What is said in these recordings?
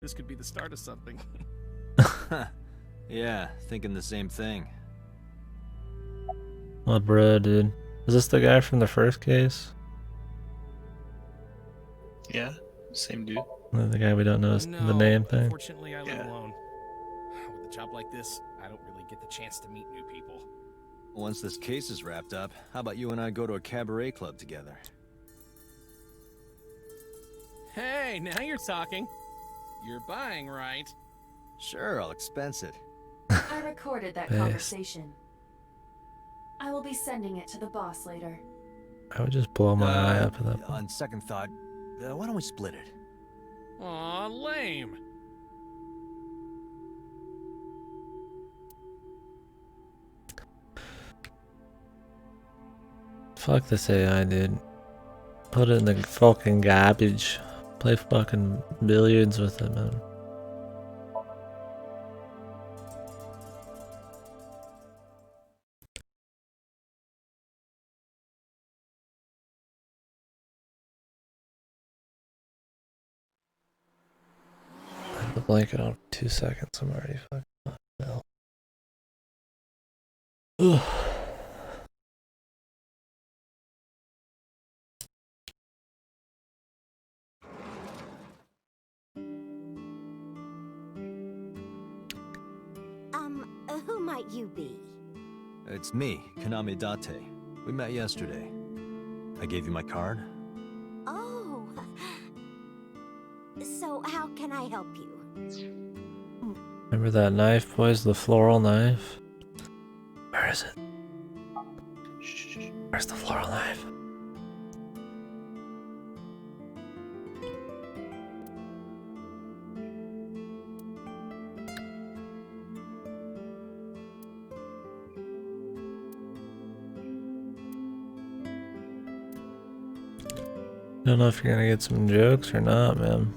This could be the start of something. Yeah, thinking the same thing. What, bro, dude? Is this the guy from the first case? Yeah, same dude. The guy we don't know the No, name thing? unfortunately, I live Yeah. alone. With a job like this, I don't really get the chance to meet new people. Once this case is wrapped up, how about you and I go to a cabaret club together? Hey, now you're talking. You're buying, right? Sure, I'll expense it. I recorded that Yes. conversation. I will be sending it to the boss later. I would just blow my eye up at that point. On second thought, why don't we split it? Aw, lame. Fuck this AI, dude. Put it in the fucking garbage. Play fucking billiards with it, man. I have the blanket on for 2 seconds. I'm already fucking hell. Ugh. Who might you be? It's me, Kaname Date. We met yesterday. I gave you my card. Oh. So how can I help you? Remember that knife, boys? The floral knife? Where is it? Where's the floral knife? Don't know if you're gonna get some jokes or not, man.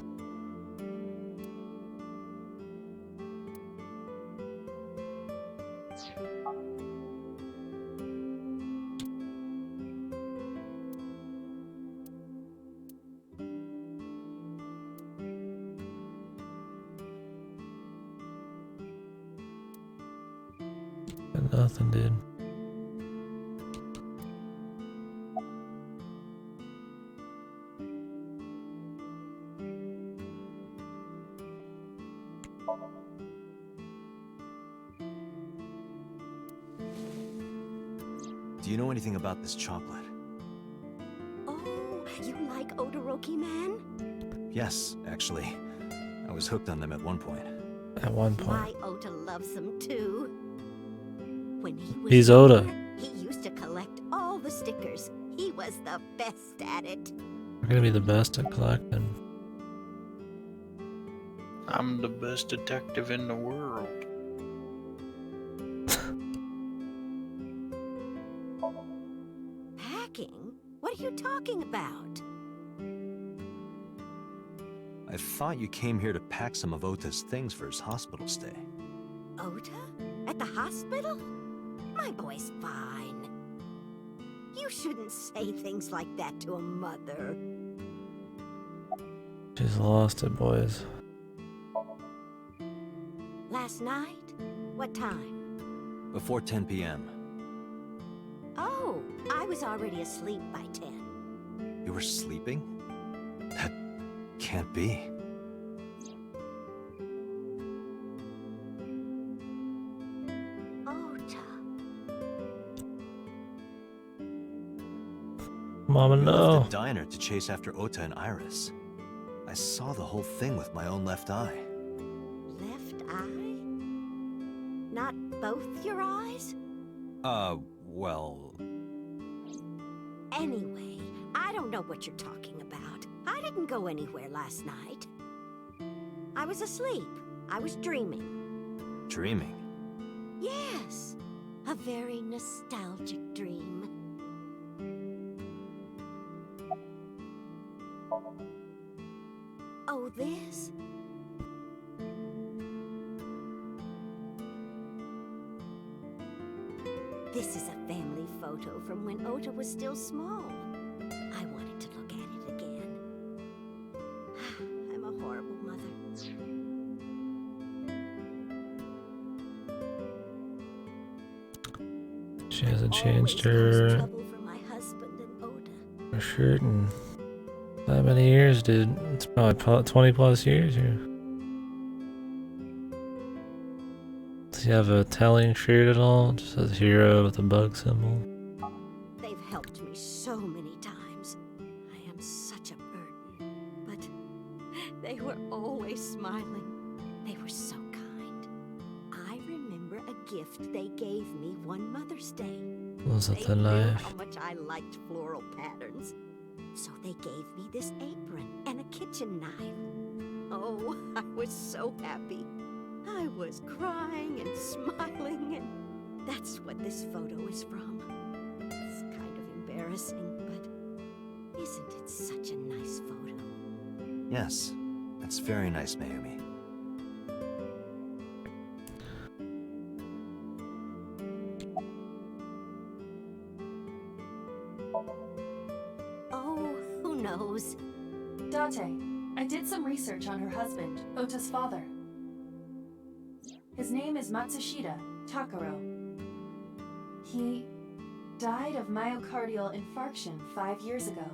Got nothing, dude. Do you know anything about this chocolate? Oh, you like Odoroki Man? Yes, actually. I was hooked on them at one point. At one My point. Ota loves them too. When he was He's Oda. younger, he used to collect all the stickers. He was the best at it. We're gonna be the best at collecting. I'm the best detective in the world. Packing? What are you talking about? I thought you came here to pack some of Ota's things for his hospital stay. Ota? At the hospital? My boy's fine. You shouldn't say things like that to a mother. She's lost it, boys. Last night? What time? Before 10 p.m. Oh, I was already asleep by 10. You were sleeping? That can't be. Ota. Mama, You left no. the diner to chase after Ota and Iris. I saw the whole thing with my own left eye. Left eye? Not both your eyes? Well... Anyway, I don't know what you're talking about. I didn't go anywhere last night. I was asleep. I was dreaming. Dreaming? Yes, a very nostalgic dream. Oh, this? This is a family photo from when Ota was still small. I wanted to look at it again. I'm a horrible mother. She hasn't Always changed caused her trouble for my husband and Oda. shirt in that many years, dude. It's probably 20 plus years here. Does he have a telling shirt at all? Just says hero with a bug symbol. They've helped me so many times. I am such a burden. But they were always smiling. They were so kind. I remember a gift they gave me one Mother's Day. Was it They the knew knife? how much I liked floral patterns. So they gave me this apron and a kitchen knife. Oh, I was so happy. I was crying and smiling, and that's what this photo is from. It's kind of embarrassing, but isn't it such a nice photo? Yes, it's very nice, Mayumi. Oh, who knows? Date, I did some research on her husband, Ota's father. His name is Matsushita Takaro. He died of myocardial infarction 5 years ago.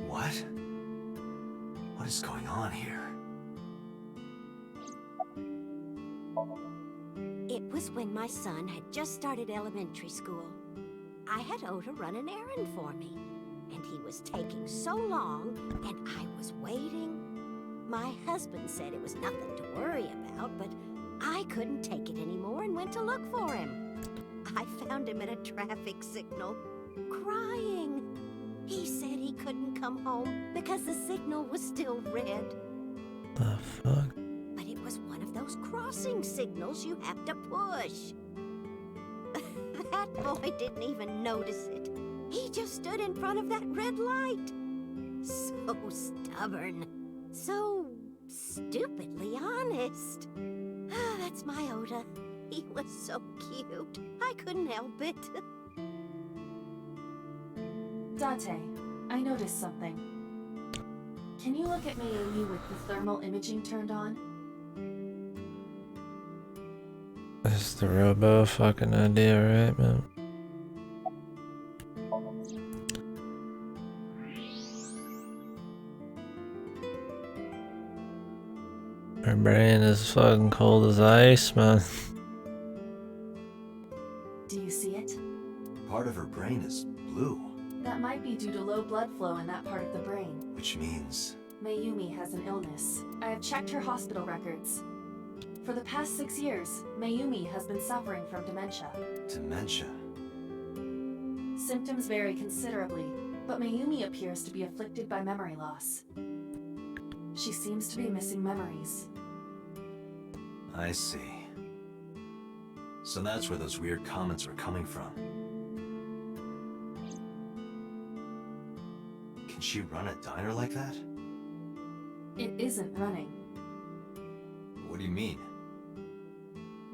What? What is going on here? It was when my son had just started elementary school. I had Ota run an errand for me, and he was taking so long, and I was waiting. My husband said it was nothing to worry about, but I couldn't take it anymore and went to look for him. I found him at a traffic signal, crying. He said he couldn't come home because the signal was still red. The fuck? But it was one of those crossing signals you have to push. That boy didn't even notice it. He just stood in front of that red light. So stubborn. So stupidly honest. That's my Oda. He was so cute. I couldn't help it. Date, I noticed something. Can you look at Mayumi with the thermal imaging turned on? This is the robo fucking idea, right, man? Her brain is fucking cold as ice, man. Do you see it? Part of her brain is blue, That might be due to low blood flow in that part of the brain. which means... Mayumi has an illness. I have checked her hospital records. For the past 6 years, Mayumi has been suffering from dementia. dementia. Symptoms vary considerably, but Mayumi appears to be afflicted by memory loss. She seems to be missing memories. I see. So that's where those weird comments were coming from. Can she run a diner like that? It isn't running. What do you mean?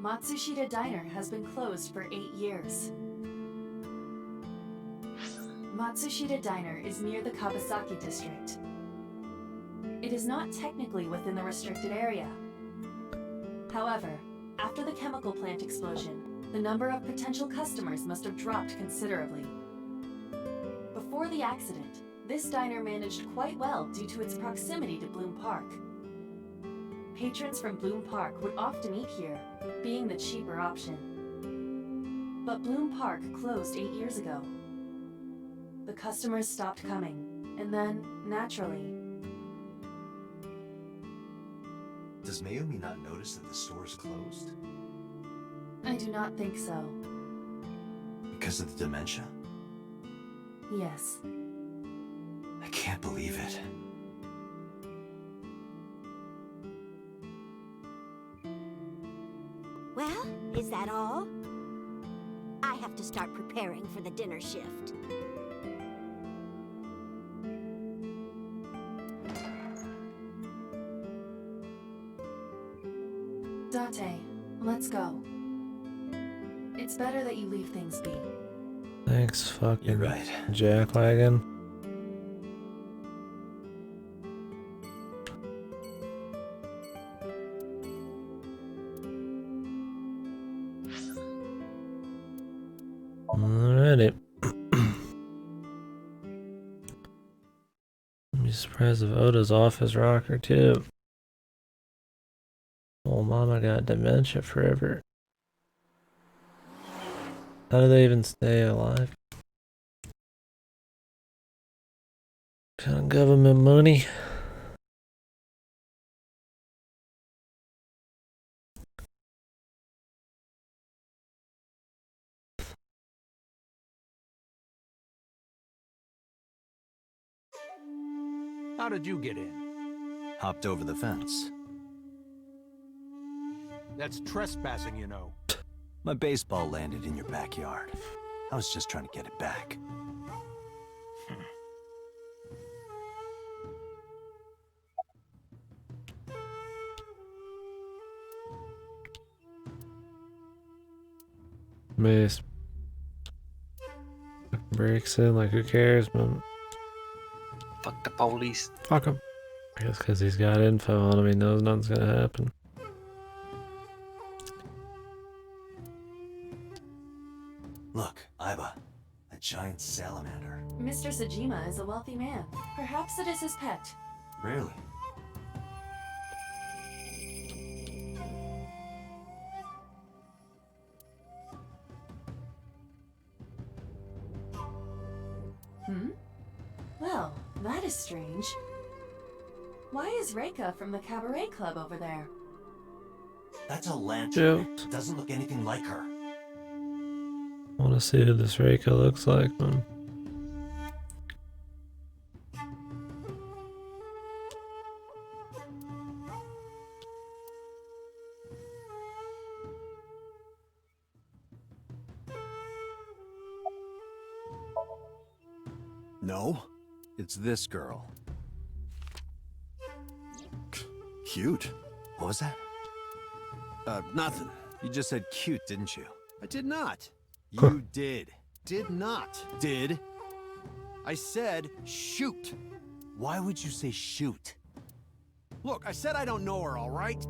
Matsushita Diner has been closed for 8 years. Matsushita Diner is near the Kabasaki district. It is not technically within the restricted area. However, after the chemical plant explosion, the number of potential customers must have dropped considerably. Before the accident, this diner managed quite well due to its proximity to Bloom Park. Patrons from Bloom Park would often eat here, being the cheaper option. But Bloom Park closed 8 years ago. The customers stopped coming, and then, naturally... Does Mayumi not notice that the store is closed? I do not think so. Because of the dementia? Yes. I can't believe it. Well, is that all? I have to start preparing for the dinner shift. Date, let's go. It's better that you leave things be. Thanks, fucking You're right. jackwagon. Alrighty. I'd be surprised if Oda's off his rocker too. Old mama got dementia forever. How do they even stay alive? Kind of government money. How did you get in? Hopped over the fence. That's trespassing, you know. My baseball landed in your backyard. I was just trying to get it back. Mace breaks in like who cares, man. Fuck the police. Fuck him. I guess because he's got info on him, he knows nothing's gonna happen. Look, Iba, a giant salamander. Mr. Sajima is a wealthy man. Perhaps it is his pet. Really? Well, that is strange. Why is Reika from the Cabaret Club over there? That's a lantern. Shoot. Doesn't look anything like her. I wanna see who this Reika looks like, man. No, it's this girl. Cute. What was that? Nothing. You just said cute, didn't you? I did not. You did. Did not. Did? I said shoot. Why would you say shoot? Look, I said I don't know her, all right?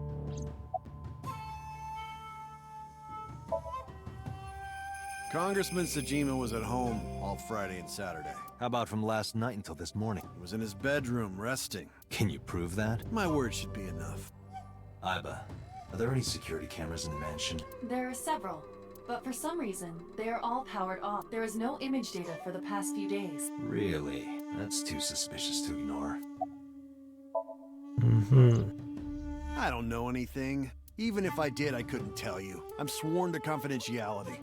Congressman Sajima was at home all Friday and Saturday. How about from last night until this morning? He was in his bedroom resting. Can you prove that? My word should be enough. Iba, are there any security cameras in the mansion? There are several, but for some reason, they are all powered off. There is no image data for the past few days. Really? That's too suspicious to ignore. I don't know anything. Even if I did, I couldn't tell you. I'm sworn to confidentiality.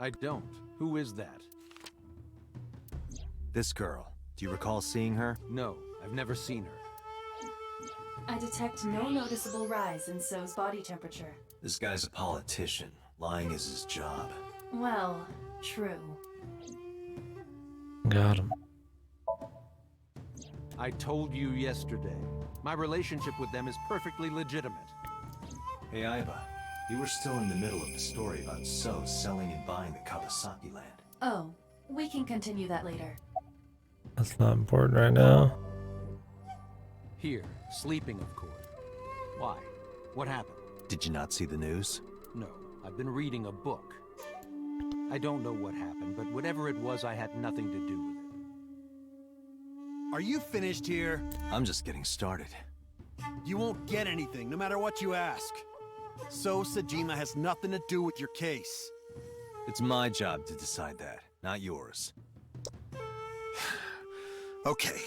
I don't. Who is that? This girl. Do you recall seeing her? No, I've never seen her. I detect no noticeable rise in So's body temperature. This guy's a politician. Lying is his job. Well, true. Got him. I told you yesterday. My relationship with them is perfectly legitimate. Hey, Iba. You were still in the middle of the story about So selling and buying the Kawasaki land. Oh, we can continue that later. That's not important right now. Here, sleeping, of course. Why? What happened? Did you not see the news? No, I've been reading a book. I don't know what happened, but whatever it was, I had nothing to do with it. Are you finished here? I'm just getting started. You won't get anything, no matter what you ask. So Sajima has nothing to do with your case. It's my job to decide that, not yours. Okay.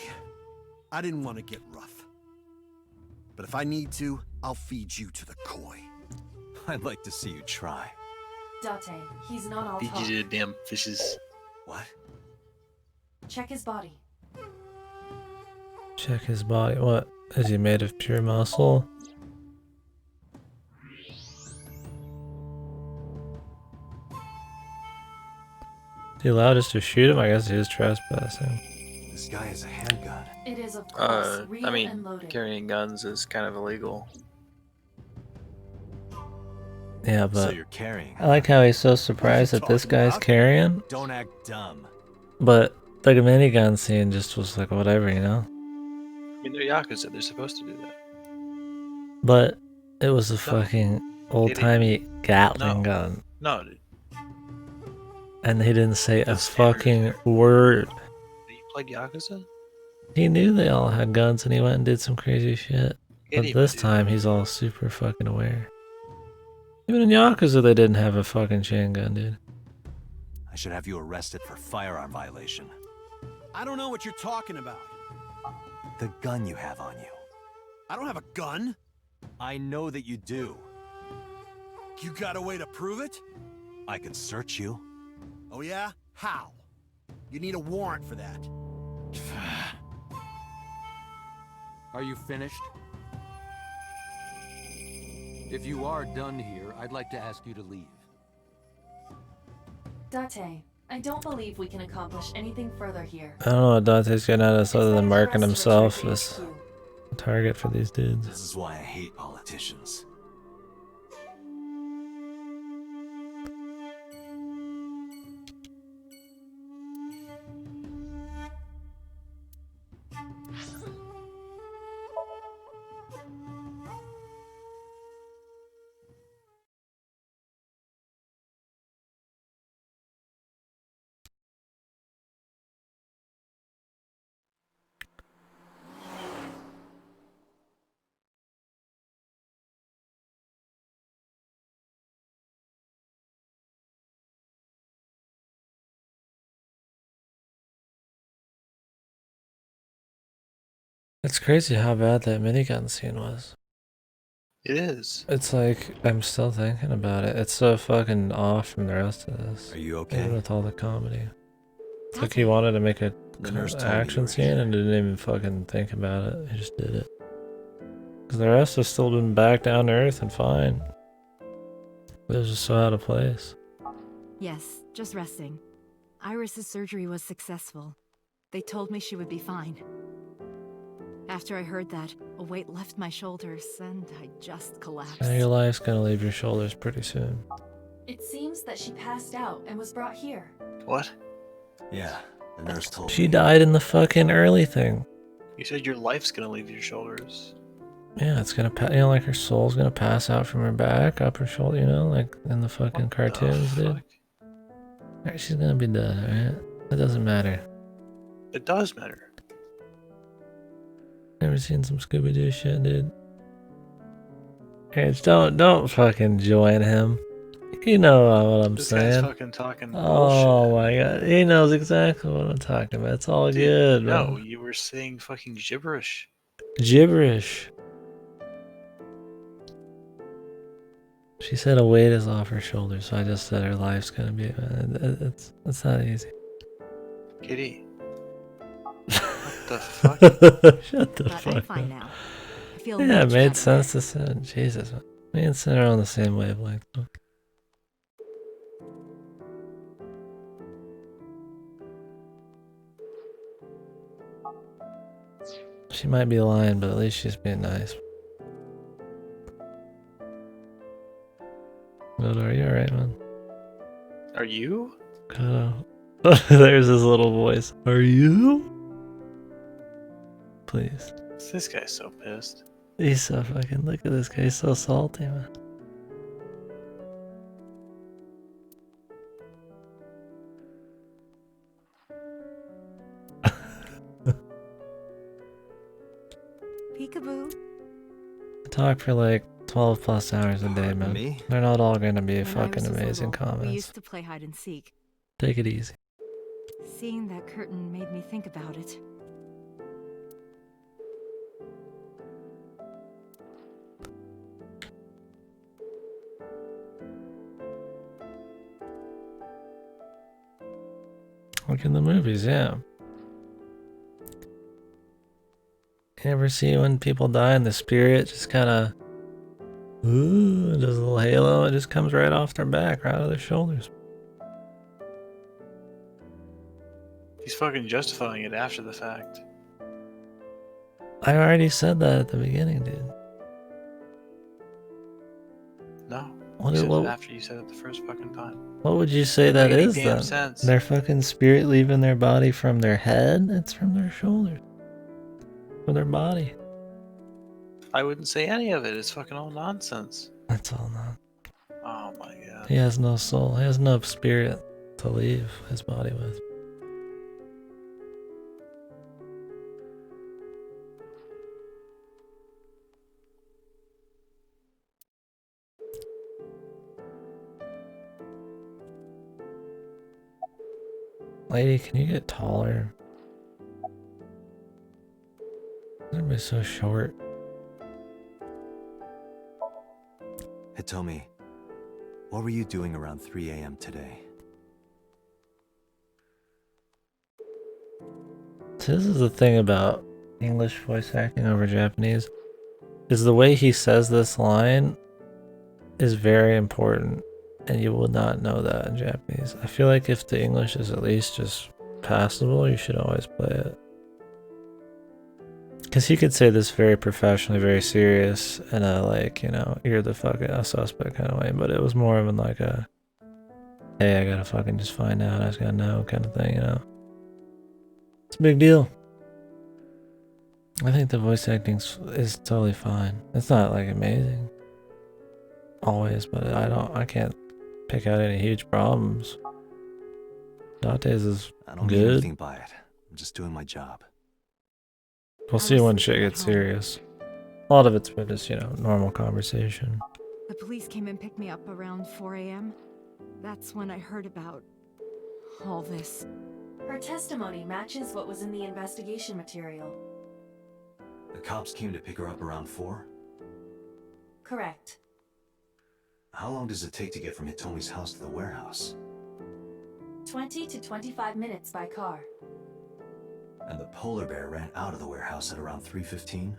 I didn't want to get rough. But if I need to, I'll feed you to the koi. I'd like to see you try. Date, he's not all Feed talk. you to the damn fishes. What? Check his body. Check his body. What? Is he made of pure muscle? Is he allowed us to shoot him? I guess he is trespassing. This guy has a handgun. It is, of course, real I and mean, loaded. carrying guns is kind of illegal. Yeah, So but you're carrying. I like how he's so surprised What are that you this talking guy's about? carrying. Don't act dumb. But the minigun scene just was like whatever, you know? I mean, they're Yakuza. They're supposed to do that. But it was a fucking old-timey Gatling No. gun. No, dude. And he didn't say a That's standard fucking there. word. You played Yakuza? He knew they all had guns and he went and did some crazy shit. But Idiot, this dude. time he's all super fucking aware. Even in Yakuza they didn't have a fucking chain gun, dude. I should have you arrested for firearm violation. I don't know what you're talking about. The gun you have on you. I don't have a gun. I know that you do. You got a way to prove it? I could search you. Oh yeah? How? You need a warrant for that. Are you finished? If you are done here, I'd like to ask you to leave. Date, I don't believe we can accomplish anything further here. I don't know what Dante's getting at us other than marking himself Return as to HQ. a target for these dudes. This is why I hate politicians. It's crazy how bad that minigun scene was. It is. It's like, I'm still thinking about it. It's so fucking off from the rest of this. Are you Even okay? with all the comedy. It's like he wanted to make a The nurse told me you action were scene here. and didn't even fucking think about it. He just did it. Because the rest has still been back down to earth and fine. It was just so out of place. Yes, just resting. Iris's surgery was successful. They told me she would be fine. After I heard that, a weight left my shoulders and I just collapsed. Now your life's gonna leave your shoulders pretty soon. It seems that she passed out and was brought here. What? Yeah, the nurse told She me. died in the fucking early thing. You said your life's gonna leave your shoulders. Yeah, it's gonna you know, like her soul's gonna pass out from her back, up her shoulder, you know, like in the fucking cartoons, The dude. fuck? Alright, she's gonna be dead, alright? It doesn't matter. It does matter. Never seen some Scooby-Doo shit, dude. Hey, don't fucking join him. You know what I'm This guy's saying. fucking talking Oh bullshit. my god, he knows exactly what I'm talking about. It's all good, No, man. you were saying fucking gibberish. Gibberish. She said a weight is off her shoulders, so I just said her life's gonna be. It's not easy. Kitty. What the fuck? Shut the But fuck I'm fine up. now. I feel Yeah, it much made better. sense to say. Jesus, man. Me and Sin are on the same wavelength. She might be lying, but at least she's being nice. But are you alright, man? Are you? There's his little voice. Are you? Please. This guy's so pissed. He's so fucking. Look at this guy. He's so salty, man. Peekaboo. I talk for like 12 plus hours a day, man. Me? They're not all gonna be When fucking Iris was amazing little, We comments. used to play hide and seek. Take it easy. Seeing that curtain made me think about it. Like in the movies, yeah. You ever see when people die and the spirit just kind of, ooh, does a little halo? It just comes right off their back, right out of their shoulders. He's fucking justifying it after the fact. I already said that at the beginning, dude. No. What, You said what, it after you said it the first fucking time. what would you say that Make any is damn then? sense. Their fucking spirit leaving their body from their head? It's from their shoulders. from their body. I wouldn't say any of it. It's fucking all nonsense. That's all not. Oh my god. He has no soul. He has no spirit to leave his body with. Lady, can you get taller? Everybody's so short. Hitomi, what were you doing around 3 a.m. today? This is the thing about English voice acting over Japanese, is the way he says this line is very important, and you will not know that in Japanese. I feel like if the English is at least just passable, you should always play it. Because he could say this very professionally, very serious, in a like, you know, you're the fucking a suspect kind of way, but it was more of in like a, hey, I gotta fucking just find out, I just gotta know kind of thing, you know? It's a big deal. I think the voice acting is totally fine. It's not like amazing. Always, but I can't pick out any huge problems. Dante's is I don't mean good. anything by it. I'm just doing my job. We'll see when shit gets serious. A lot of it's been just, you know, normal conversation. The police came and picked me up around 4 a.m. That's when I heard about all this. Her testimony matches what was in the investigation material. The cops came to pick her up around 4? Correct. How long does it take to get from Hitomi's house to the warehouse? 20 to 25 minutes by car. And the polar bear ran out of the warehouse at around 3:15?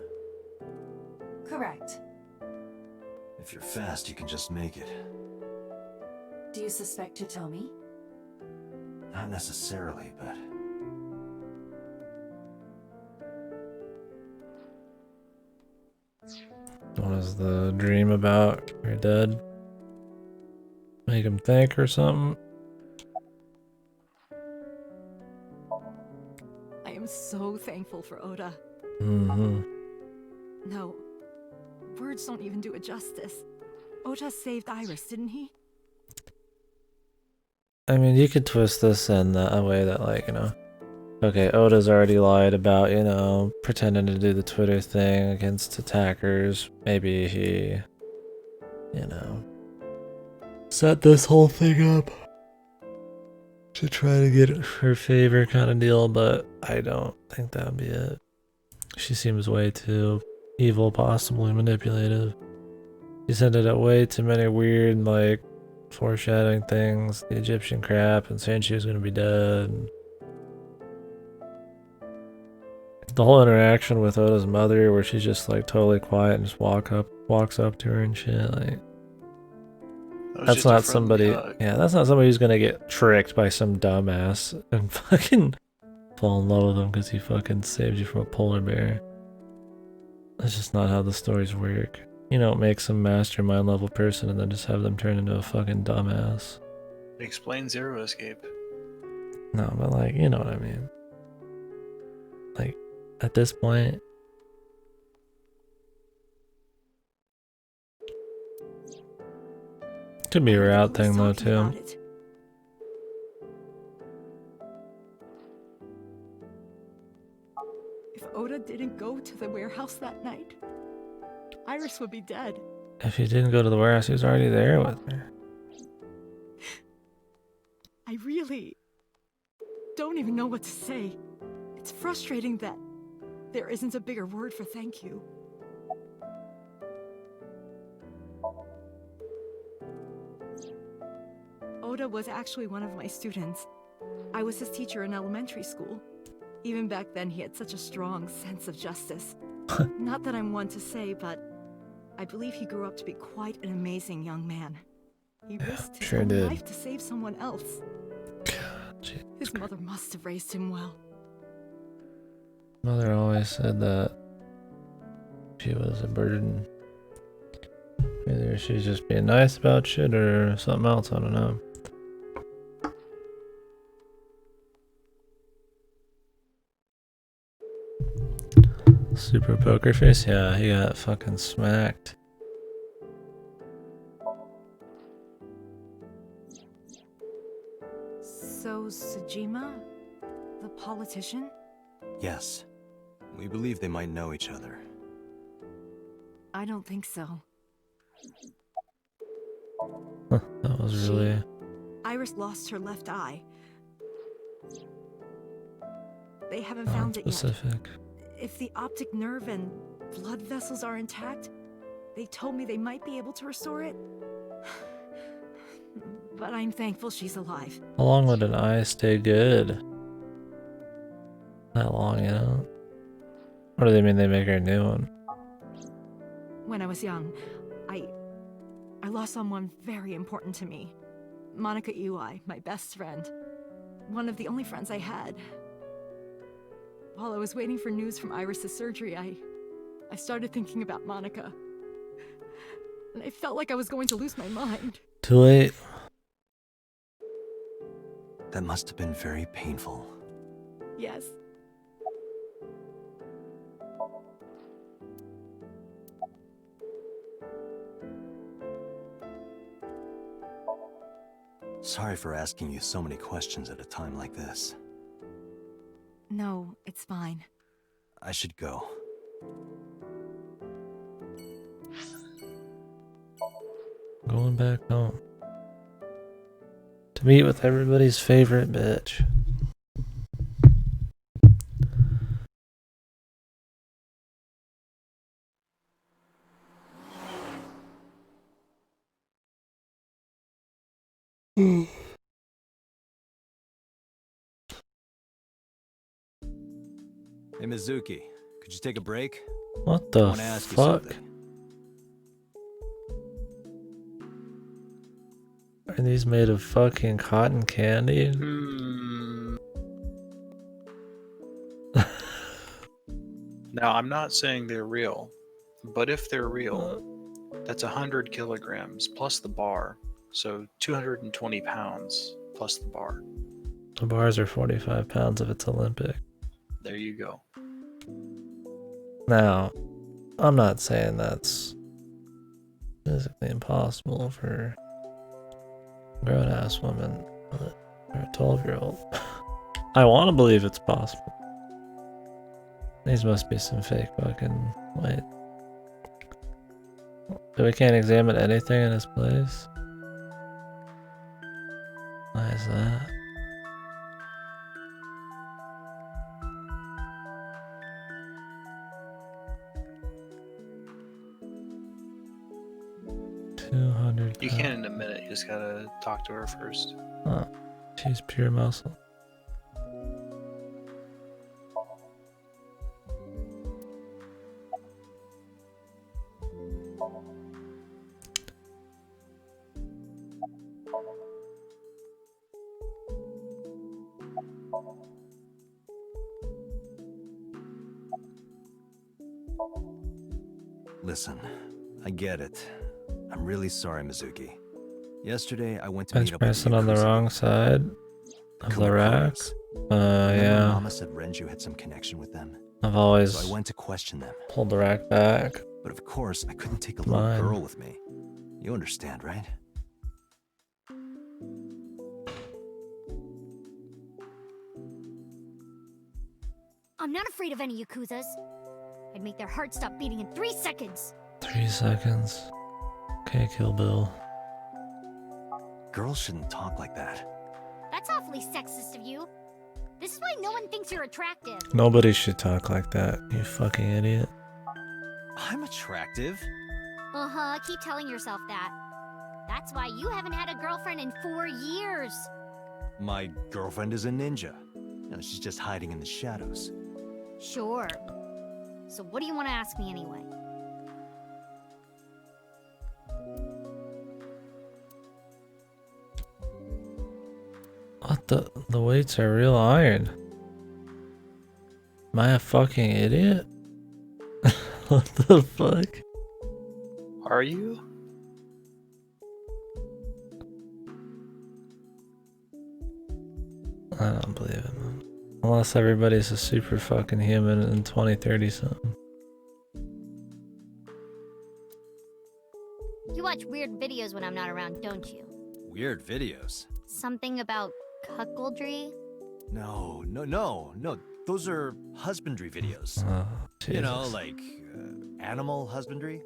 Correct. If you're fast, you can just make it. Do you suspect Hitomi? Not necessarily, but... What was the dream about your dad? Make him think or something? I am so thankful for Oda. Mm-hmm. No, words don't even do it justice. Oda saved Iris, didn't he? I mean, you could twist this in a way that, like, you know, okay, Oda's already lied about, you know, pretending to do the Twitter thing against attackers. Maybe he, you know, set this whole thing up to try to get her favor kind of deal, but I don't think that would be it. She seems way too evil, possibly manipulative. She's hinted at way too many weird, like, foreshadowing things, the Egyptian crap, and saying she was going to be dead. The whole interaction with Oda's mother, where she's just like totally quiet and just walks up to her and shit. Like, that's not somebody. Yeah, that's not somebody who's gonna get tricked by some dumbass and fucking fall in love with him because he fucking saved you from a polar bear. That's just not how the stories work. You don't make some mastermind level person and then just have them turn into a fucking dumbass. Explain Zero Escape. No, but like, you know what I mean. Like, at this point, could be a route thing though too. If Oda didn't go to the warehouse that night, Iris would be dead. If he didn't go to the warehouse, he was already there with her. I really don't even know what to say. It's frustrating that there isn't a bigger word for thank you. Oda was actually one of my students. I was his teacher in elementary school. Even back then, he had such a strong sense of justice. Not that I'm one to say, but I believe he grew up to be quite an amazing young man. He risked his own life to save someone else. His mother must have raised him well. Mother always said that she was a burden. Either she's just being nice about shit or something else, I don't know. Super poker face? Yeah, he got fucking smacked. So, Sejima? The politician? Yes. We believe they might know each other. I don't think so. Huh, that was really... Iris lost her left eye. They haven't found it yet. specific. If the optic nerve and blood vessels are intact, they told me they might be able to restore it. But I'm thankful she's alive. How long would an eye stay good? That long, you know? Or do they mean they make her a new one? When I was young, I lost someone very important to me. Monica Ui, my best friend. One of the only friends I had. While I was waiting for news from Iris's surgery, I started thinking about Monica. And I felt like I was going to lose my mind. Too late. That must have been very painful. Yes. Sorry for asking you so many questions at a time like this. No, it's fine. I should go. Going back home. To meet with everybody's favorite bitch. Hey, Mizuki, could you take a break? What I the want to ask you fuck? something. Are these made of fucking cotton candy? Now, I'm not saying they're real, but if they're real, that's 100 kilograms plus the bar, so 220 pounds plus the bar. The bars are 45 pounds if it's Olympic. There you go. Now, I'm not saying that's physically impossible for a grown-ass woman or a 12-year-old. I want to believe it's possible. These must be some fake fucking... Wait. So we can't examine anything in his place? Why is that? You can in a minute, you just gotta talk to her first. Oh, she's pure muscle. Listen, I get it. I'm really sorry, Mizuki. Yesterday, I went to Bench meet up with pressing the on the Yakuza wrong people. side of the rack. Kumakuras. Remember Yeah. Mama said Renju had some connection with them? I've always So I went to question them. pulled the rack back. But of course, I couldn't take a little Mine. girl with me. You understand, right? I'm not afraid of any Yakuzas. I'd make their hearts stop beating in 3 seconds. 3 seconds. Okay, Kill Bill. Girls shouldn't talk like that. That's awfully sexist of you. This is why no one thinks you're attractive. Nobody should talk like that, you fucking idiot. I'm attractive. Uh-huh, keep telling yourself that. That's why you haven't had a girlfriend in 4 years. My girlfriend is a ninja. You know, she's just hiding in the shadows. Sure. So what do you want to ask me anyway? What the weights are real iron. Am I a fucking idiot? What the fuck? Are you? I don't believe it, man. Unless everybody's a super fucking human in 2030 something. around, don't you? Weird videos. Something about cuckoldry? No. Those are husbandry videos. Oh, You know, Jesus. like animal husbandry.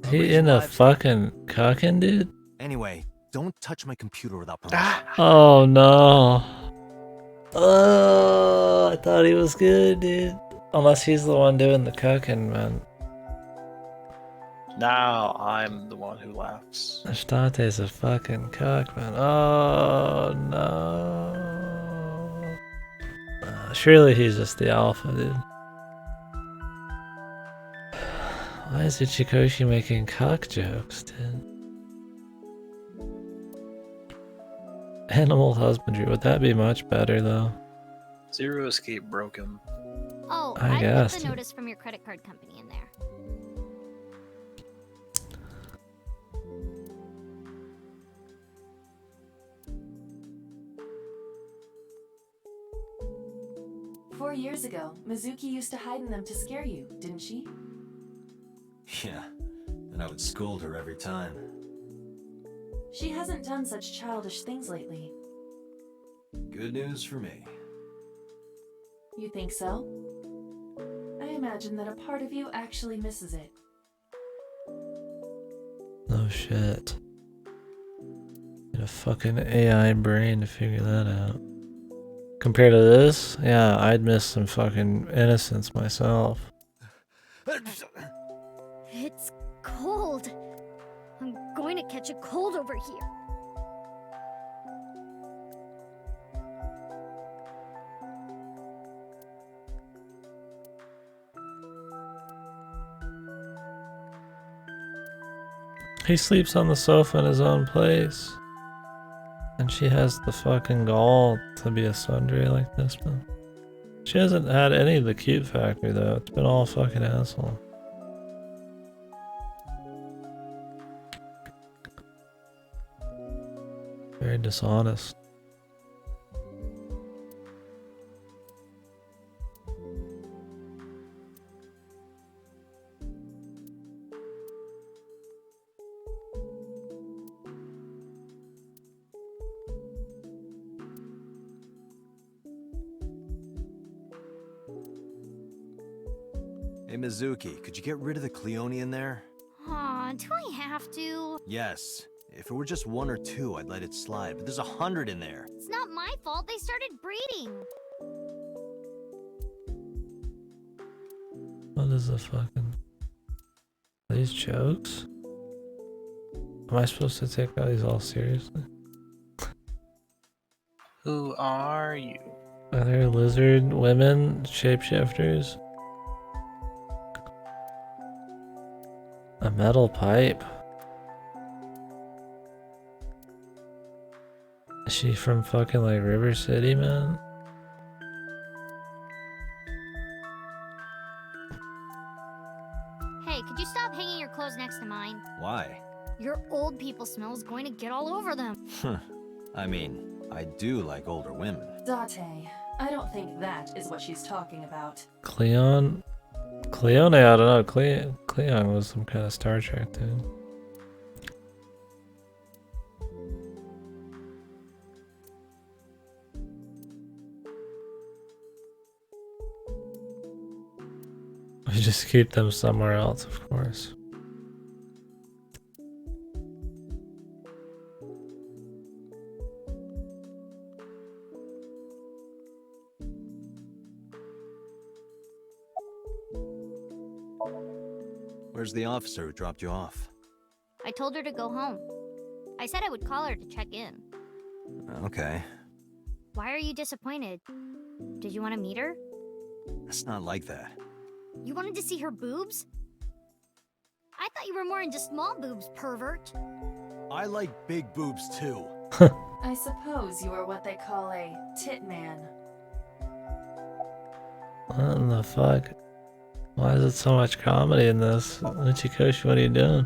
He Raising in a livestock. fucking cucking, dude? Anyway, don't touch my computer without permission. Oh no. Oh, I thought he was good, dude. Unless he's the one doing the cucking, man. Now I'm the one who laughs. Ashtante's a fucking cuck, man. Oh no. Surely he's just the alpha, dude. Why is Ichikoshi making cuck jokes, dude? Animal husbandry, would that be much better though? Zero Escape broke him. Oh, I I guess. put the notice from your credit card company in there. "4 years ago, Mizuki used to hide in them to scare you, didn't she?" Yeah, and I would scold her every time. "She hasn't done such childish things lately." Good news for me. "You think so?" "I imagine that a part of you actually misses it." No shit. Need a fucking AI brain to figure that out. Compared to this, yeah, I'd miss some fucking innocence myself. It's cold. I'm going to catch a cold over here. He sleeps on the sofa in his own place. And she has the fucking gall to be a sundry like this, man. She hasn't had any of the cute factor though. It's been all fucking asshole. Very dishonest. Hey Mizuki, could you get rid of the Cleone in there? Aw, do I have to? Yes. If it were just 1 or 2, I'd let it slide, but there's 100 in there. It's not my fault they started breeding. What is the fucking... Are these jokes? Am I supposed to take these all seriously? Who are you? Are there lizard women shapeshifters? A metal pipe? Is she from fucking like River City, man? Hey, could you stop hanging your clothes next to mine? Why? Your old people smell is going to get all over them. I mean, I do like older women. "Date, I don't think that is what she's talking about." Cleon? Cleone, I don't know. Cleon was some kind of Star Trek dude. We just keep them somewhere else, of course. Where's the officer who dropped you off? I told her to go home. I said I would call her to check in. Okay. Why are you disappointed? Did you want to meet her? It's not like that. You wanted to see her boobs? I thought you were more into small boobs, pervert. I like big boobs too. "I suppose you are what they call a tit man." What in the fuck? Why is it so much comedy in this? Ichikoshi, what are you doing?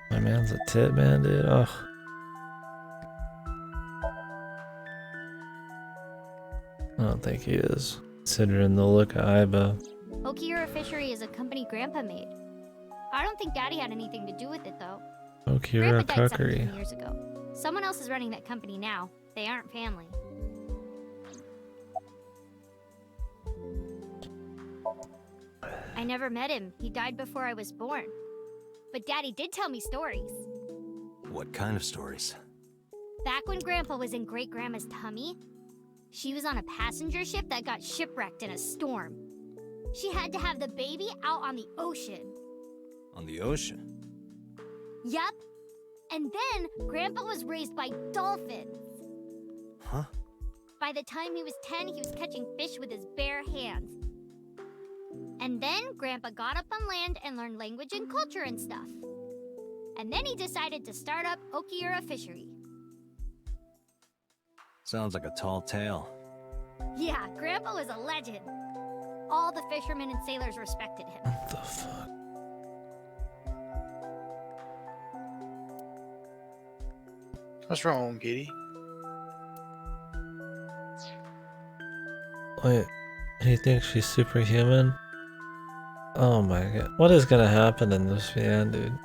My man's a tit man, dude. Ugh. I don't think he is, considering the look of Aiba. Okiura Fishery is a company Grandpa made. I don't think Daddy had anything to do with it, though. Okira Grandpa died Kukuri. 17 years ago. Someone else is running that company now. They aren't family. I never met him. He died before I was born. But Daddy did tell me stories. What kind of stories? Back when Grandpa was in Great-Grandma's tummy, she was on a passenger ship that got shipwrecked in a storm. She had to have the baby out on the ocean. On the ocean? Yup. And then Grandpa was raised by dolphins. Huh? By the time he was 10, he was catching fish with his bare hands. And then Grandpa got up on land and learned language and culture and stuff. And then he decided to start up Okira Fishery. Sounds like a tall tale. Yeah, Grandpa was a legend. All the fishermen and sailors respected him. What the fuck? What's wrong, Katie? Wait, he thinks she's superhuman? Oh my god. What is gonna happen in this VN, dude?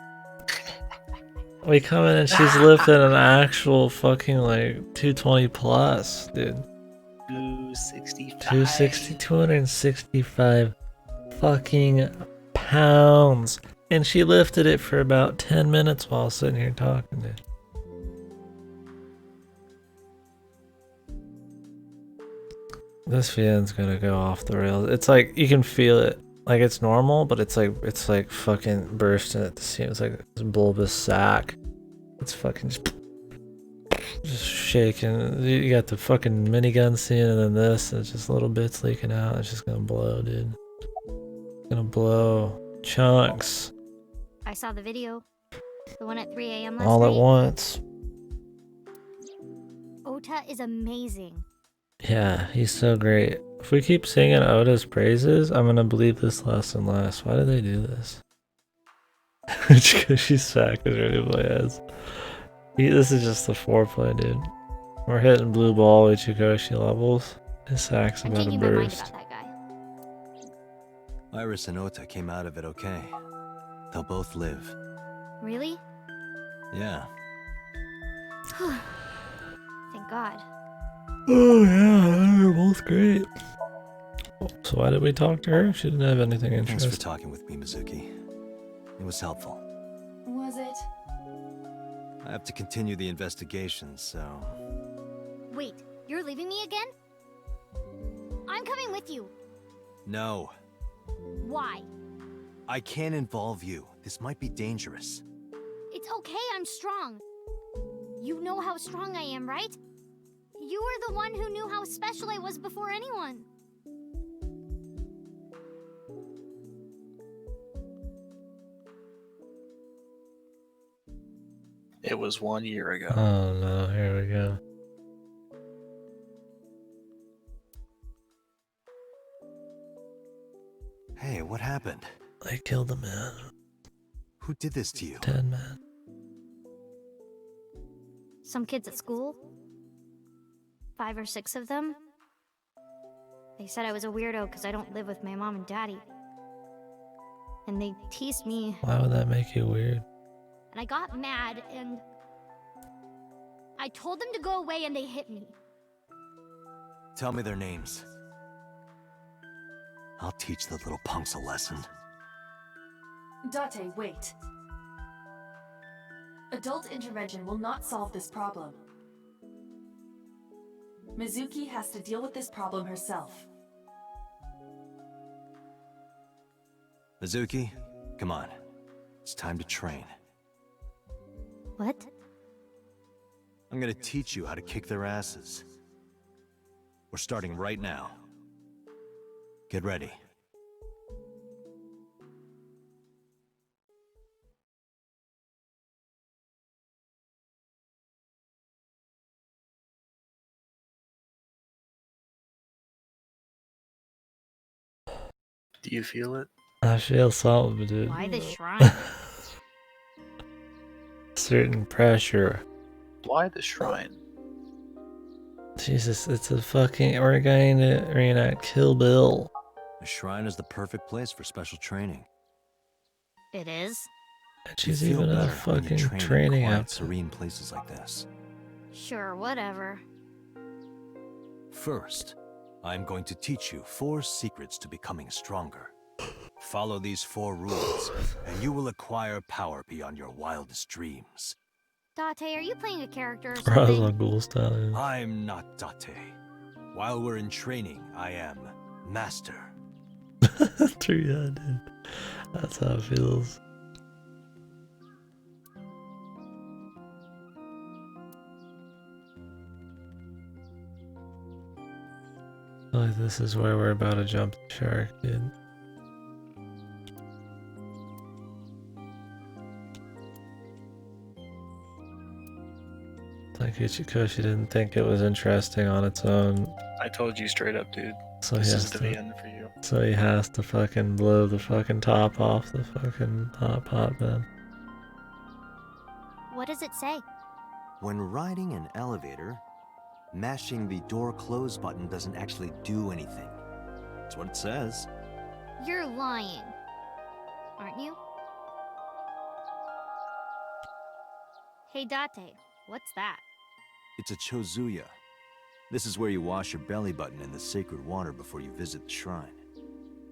We come in and she's lifting an actual fucking like 220 plus, dude. 265 fucking pounds. And she lifted it for about 10 minutes while sitting here talking, dude. This VN's gonna go off the rails. It's like you can feel it. Like it's normal, but it's like fucking bursting at the seams. It's like this bulbous sack. It's fucking just shaking. You got the fucking minigun scene and then this, and it's just little bits leaking out. It's just gonna blow, dude. It's gonna blow. Chunks. I saw the video. The one at 3 a.m. last All night. at once. Ota is amazing. Yeah, he's so great. If we keep singing Ota's praises, I'm gonna believe this less and less. Why do they do this? Because she's fat because her new play has. This is just the foreplay, dude. We're hitting blue ball Ichikoshi levels. His sack's I'm about to changing my mind burst. about that guy. Iris and Ota came out of it okay. They'll both live. Really? Yeah. Thank God. Oh yeah, they're both great. So why did we talk to her? She didn't have anything Thanks interesting. for talking with me, Mizuki. It was helpful. Was it? I have to continue the investigation, so... Wait, you're leaving me again? I'm coming with you. No. Why? I can't involve you. This might be dangerous. It's okay, I'm strong. You know how strong I am, right? You were the one who knew how special I was before anyone. It was 1 year ago. Oh no, here we go. Hey, what happened? They killed a man. Who did this to you? 10 men. Some kids at school. 5 or 6 of them. They said I was a weirdo because I don't live with my mom and daddy. And they teased me, Why would that make you weird? and I got mad, and I told them to go away, and they hit me. Tell me their names. I'll teach the little punks a lesson. Date, wait. Adult intervention will not solve this problem. Mizuki has to deal with this problem herself. Mizuki, come on. It's time to train. What? I'm gonna teach you how to kick their asses. We're starting right now. Get ready. Do you feel it? I feel something, dude. Why the shrine? Certain pressure. Why the shrine? Jesus, it's a fucking. We're going to reenact Kill Bill. The shrine is the perfect place for special training. It is? And she's You feel even a better when you fucking train in training quiet, outfit. serene places like this. Sure, whatever. First, I'm going to teach you 4 secrets to becoming stronger. Follow these 4 rules, and you will acquire power beyond your wildest dreams. Date, are you playing a character or Rise something? on Ghoul style. Yeah. I'm not Date. While we're in training, I am Master. True, yeah, dude. That's how it feels. Like, this is where we're about to jump the shark, dude. Like Ichikoshi didn't think it was interesting on its own, I told you straight up, dude. so This he is has the to. end for you. So he has to fucking blow the fucking top off the fucking hot pot then. What does it say? When riding an elevator, mashing the door close button doesn't actually do anything. That's what it says. You're lying. Aren't you? Hey, Date, what's that? It's a chozuya. This is where you wash your belly button in the sacred water before you visit the shrine.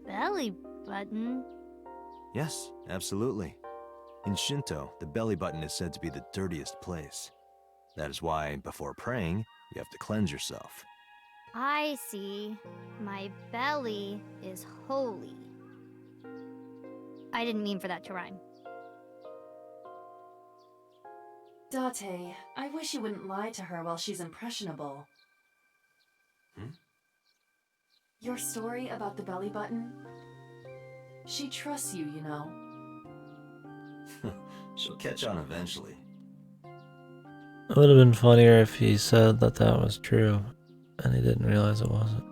Belly button? Yes, absolutely. In Shinto, the belly button is said to be the dirtiest place. That is why, before praying, you have to cleanse yourself. I see. My belly is holy. I didn't mean for that to rhyme. Date, I wish you wouldn't lie to her while she's impressionable. Your story about the belly button? She trusts you, you know. She'll catch on eventually. It would have been funnier if he said that that was true, and he didn't realize it wasn't.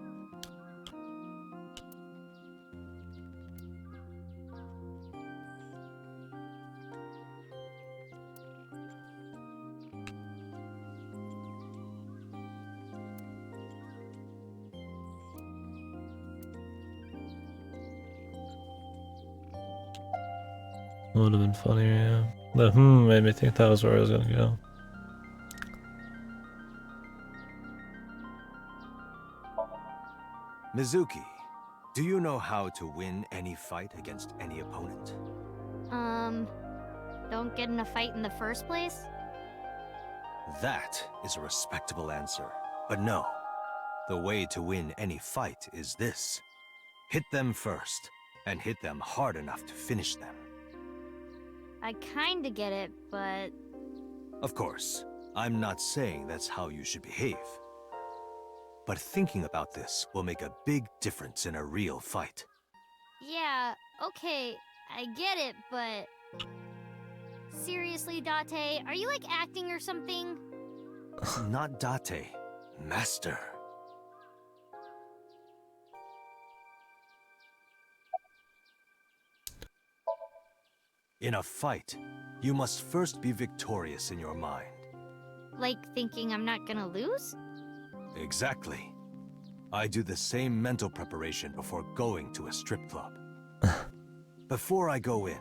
It would have been funnier, yeah. The made me think that was where I was gonna go. Mizuki, do you know how to win any fight against any opponent? Don't get in a fight in the first place? That is a respectable answer. But no, the way to win any fight is this. Hit them first, and hit them hard enough to finish them. I kinda get it, but... Of course, I'm not saying that's how you should behave. But thinking about this will make a big difference in a real fight. Yeah, okay, I get it, but... Seriously, Date, are you like acting or something? Not Date, Master. In a fight, you must first be victorious in your mind. Like thinking I'm not gonna lose? Exactly. I do the same mental preparation before going to a strip club. Before I go in,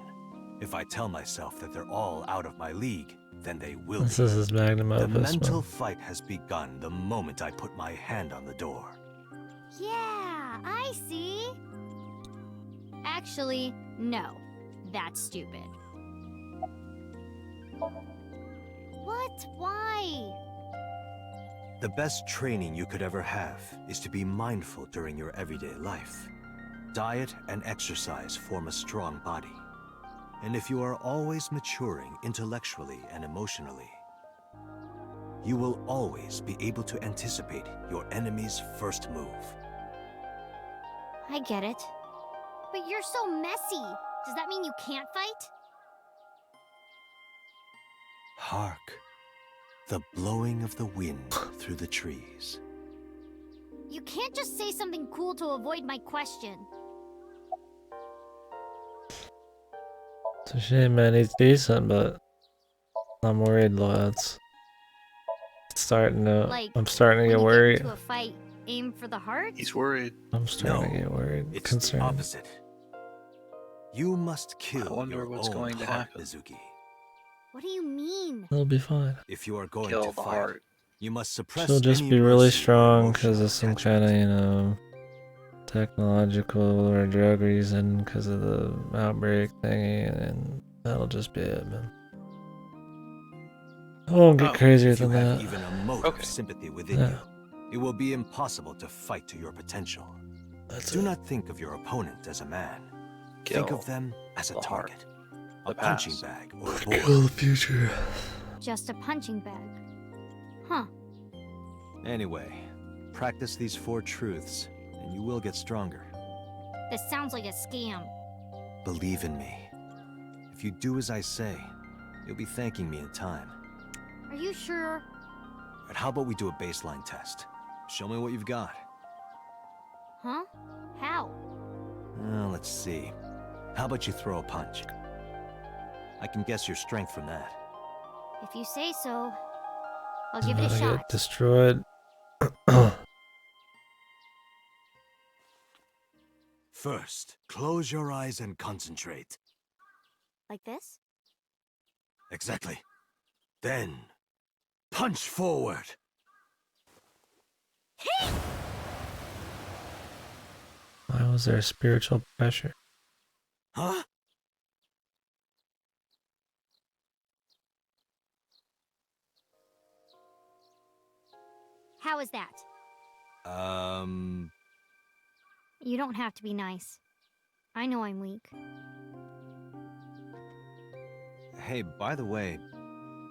if I tell myself that they're all out of my league, then they will This be. is his magnum The opus, mental man. fight has begun the moment I put my hand on the door. Yeah, I see. Actually, no. That's stupid. What? Why? The best training you could ever have is to be mindful during your everyday life. Diet and exercise form a strong body. And if you are always maturing intellectually and emotionally, you will always be able to anticipate your enemy's first move. I get it. But you're so messy. Does that mean you can't fight? Hark, the blowing of the wind through the trees. You can't just say something cool to avoid my question. It's a shame, man. He's decent, but I'm worried, lads. I'm starting to when get you worried. Get into a fight, aim for the heart? He's worried. I'm starting to get worried. It's Concerned. the opposite. You must kill I wonder your what's own going to heart, happen. Mizuki. What do you mean? It'll be fine. If you are going Kill to the fight, heart. you must suppress She'll just any be really mercy or strong because emotional of some attachment. kind of, you know, technological or drug reason because of the outbreak thingy, and that'll just be it, man. I won't get Oh, crazier If you than have that. even a mote Okay. of sympathy within Yeah. you, it will be impossible to fight to your potential. That's Do it. not think of your opponent as a man. Kill Think of them as a the heart. target. The A punching past. bag or a Kill board. the future. Just a punching bag. Huh. Anyway, practice these 4 truths, and you will get stronger. This sounds like a scam. Believe in me. If you do as I say, you'll be thanking me in time. Are you sure? But how about we do a baseline test? Show me what you've got. Huh? How? Let's see. How about you throw a punch? I can guess your strength from that. If you say so, I'll I'm give it a gonna shot. get destroyed. First, close your eyes and concentrate. Like this? Exactly. Then, punch forward. Why was there spiritual pressure? Huh? How is that? You don't have to be nice. I know I'm weak. Hey, by the way,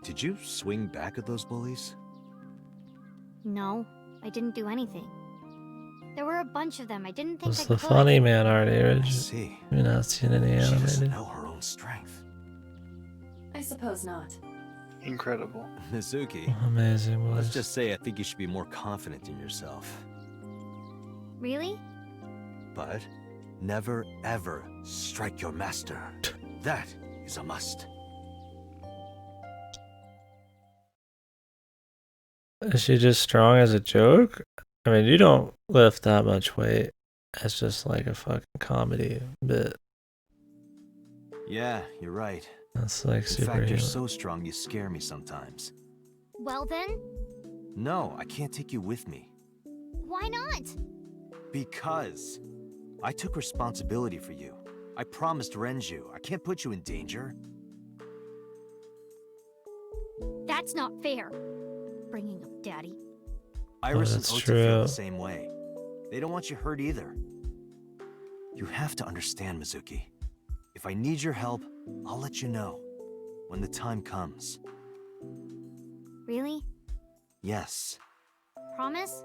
did you swing back at those bullies? No, I didn't do anything. There were a bunch of them. I didn't think What's I the could. funny man already? I Have see. you not seen any She doesn't animated? know her own strength. I suppose not. Incredible. Mizuki, Amazing let's boys. just say I think you should be more confident in yourself. Really? But never ever strike your master. That is a must. Is she just strong as a joke? I mean, you don't lift that much weight. It's just like a fucking comedy bit. Yeah, you're right. That's like In fact, you're superhuman. so strong you scare me sometimes. Well then, No, I can't take you with me. why not? Because I took responsibility for you. I promised Renju. I can't put you in danger. That's not fair. Bringing up Daddy. Iris and that's Ota feel true. the same way. They don't want you hurt either. You have to understand, Mizuki. If I need your help, I'll let you know. When the time comes. Really? Yes, Promise?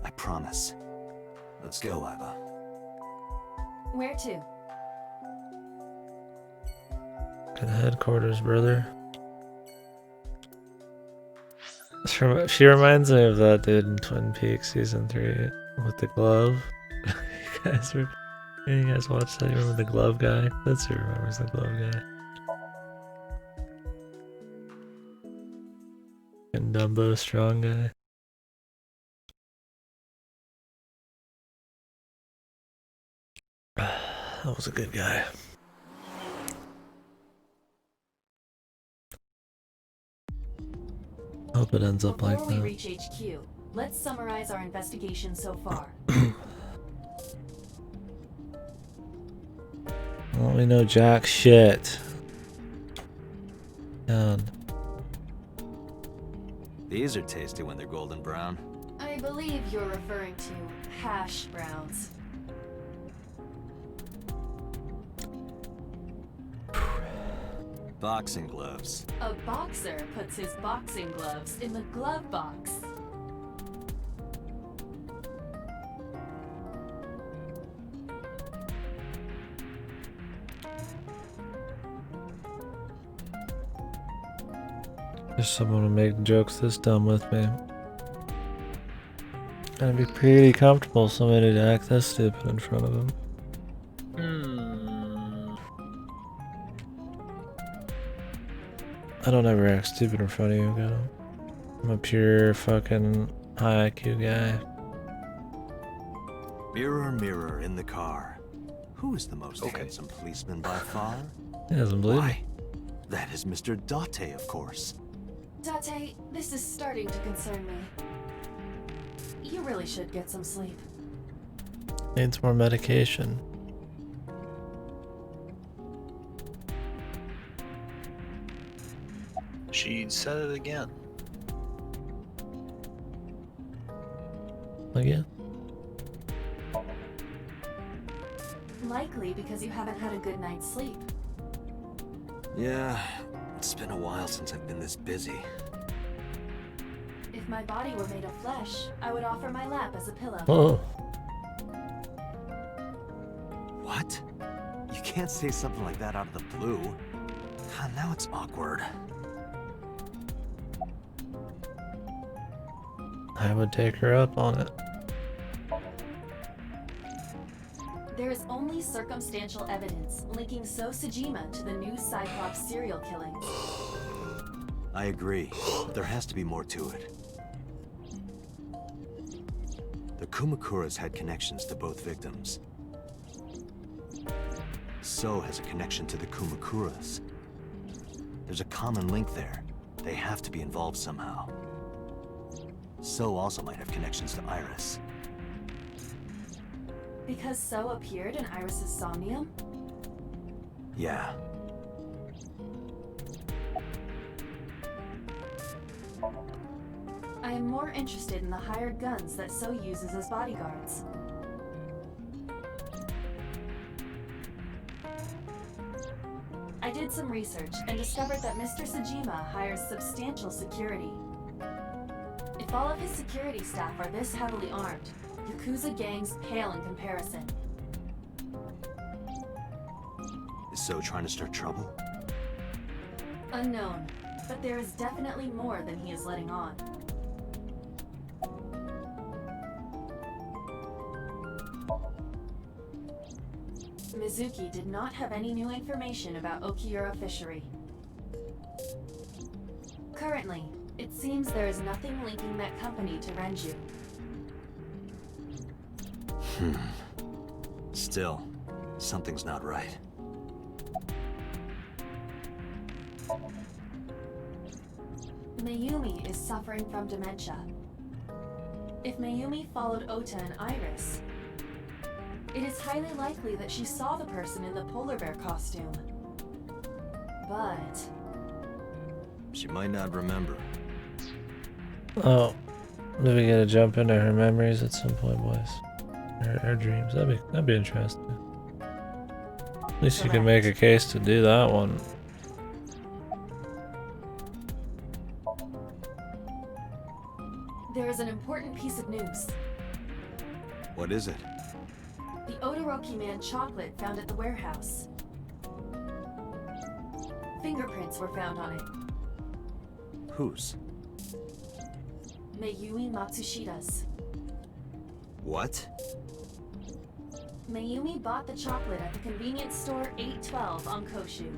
I promise. Let's go, Iva. Where to? To the headquarters, brother. She reminds me of that dude in Twin Peaks season 3 with the glove. You guys watch that? You remember the glove guy? That's who remembers the glove guy. And Dumbo, strong guy. That was a good guy. Hope it ends up Before like we that. reach HQ, let's summarize our investigation so far. Well, we know jack shit. Done. These are tasty when they're golden brown. I believe you're referring to hash browns. Boxing gloves. A boxer puts his boxing gloves in the glove box. There's someone to make jokes this dumb with me. Gotta be pretty comfortable somebody to act this stupid in front of him. I don't ever act stupid in front of you, go. I'm a pure fucking high IQ guy. Mirror, mirror in the car. Who is the most handsome policeman by far? He doesn't believe me. Why, that is Mr. Date, of course. Date, this is starting to concern me. You really should get some sleep. Needs more medication. She said it again. Again? Likely because you haven't had a good night's sleep. Yeah, it's been a while since I've been this busy. If my body were made of flesh, I would offer my lap as a pillow. Oh. What? You can't say something like that out of the blue. Now it's awkward. I would take her up on it. There is only circumstantial evidence linking So Sejima to the new Cyclops serial killings. I agree, but there has to be more to it. The Kumakuras had connections to both victims. So has a connection to the Kumakuras. There's a common link there. They have to be involved somehow. So also might have connections to Iris. Because So appeared in Iris's Somnium? Yeah. I am more interested in the hired guns that So uses as bodyguards. I did some research and discovered that Mr. Sejima hires substantial security. If all of his security staff are this heavily armed, Yakuza gangs pale in comparison. Is So trying to start trouble? Unknown, but there is definitely more than he is letting on. Mizuki did not have any new information about Okiura Fishery. Currently, it seems there is nothing linking that company to Renju. Still, something's not right. Mayumi is suffering from dementia. If Mayumi followed Ota and Iris, it is highly likely that she saw the person in the polar bear costume. But She might not remember. Oh, do we get to jump into her memories at some point, boys? Her dreams. That'd be interesting. At least you can make a case to do that one. there is an important piece of news. What is it? The Odoroki Man chocolate found at the warehouse. Fingerprints were found on it. Whose? Mayumi Matsushida's. What? Mayumi bought the chocolate at the convenience store 812 on Koshu.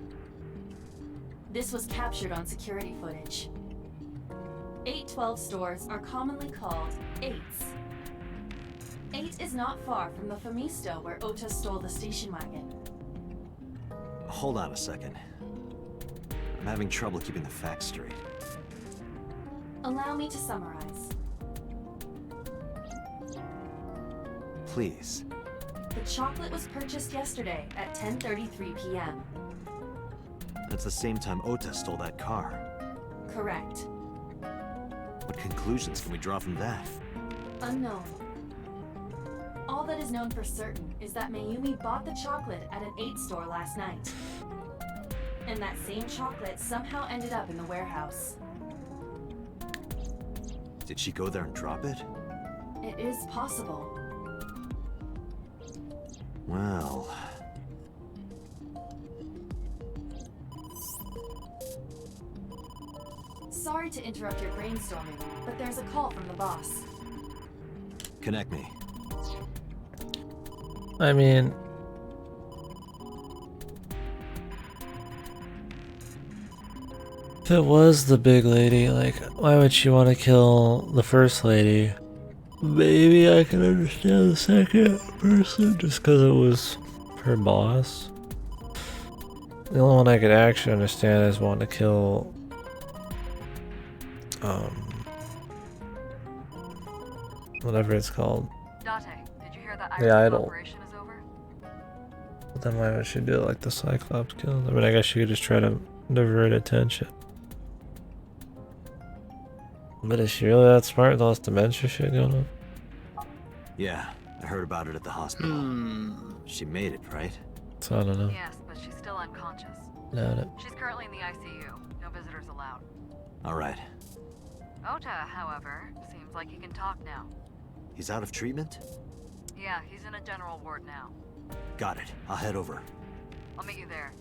This was captured on security footage. 812 stores are commonly called 8s. 8 is not far from the Famisto where Ota stole the station wagon. Hold on a second. I'm having trouble keeping the facts straight. Allow me to summarize. Please. The chocolate was purchased yesterday at 10:33 p.m. That's the same time Ota stole that car. Correct. What conclusions can we draw from that? Unknown. All that is known for certain is that Mayumi bought the chocolate at an 8 store last night. And that same chocolate somehow ended up in the warehouse. Did she go there and drop it? It is possible. Well... Sorry to interrupt your brainstorming, but there's a call from the boss. Connect me. I mean, if it was the big lady, like, why would she want to kill the first lady? Maybe I can understand the second person just because it was her boss. The only one I could actually understand is wanting to kill whatever it's called. Date, did you hear that The Iris idol. operation is over? But then why would she do it like the Cyclops kills? I mean, I guess she could just try to divert attention. But is she really that smart with all this dementia shit going on? Yeah, I heard about it at the hospital. She made it, right? So I don't know. Yes, but she's still unconscious. Doubt it. She's currently in the ICU. No visitors allowed. All right. Ota, however, seems like he can talk now. He's out of treatment? Yeah, he's in a general ward now. Got it. I'll head over. I'll meet you there.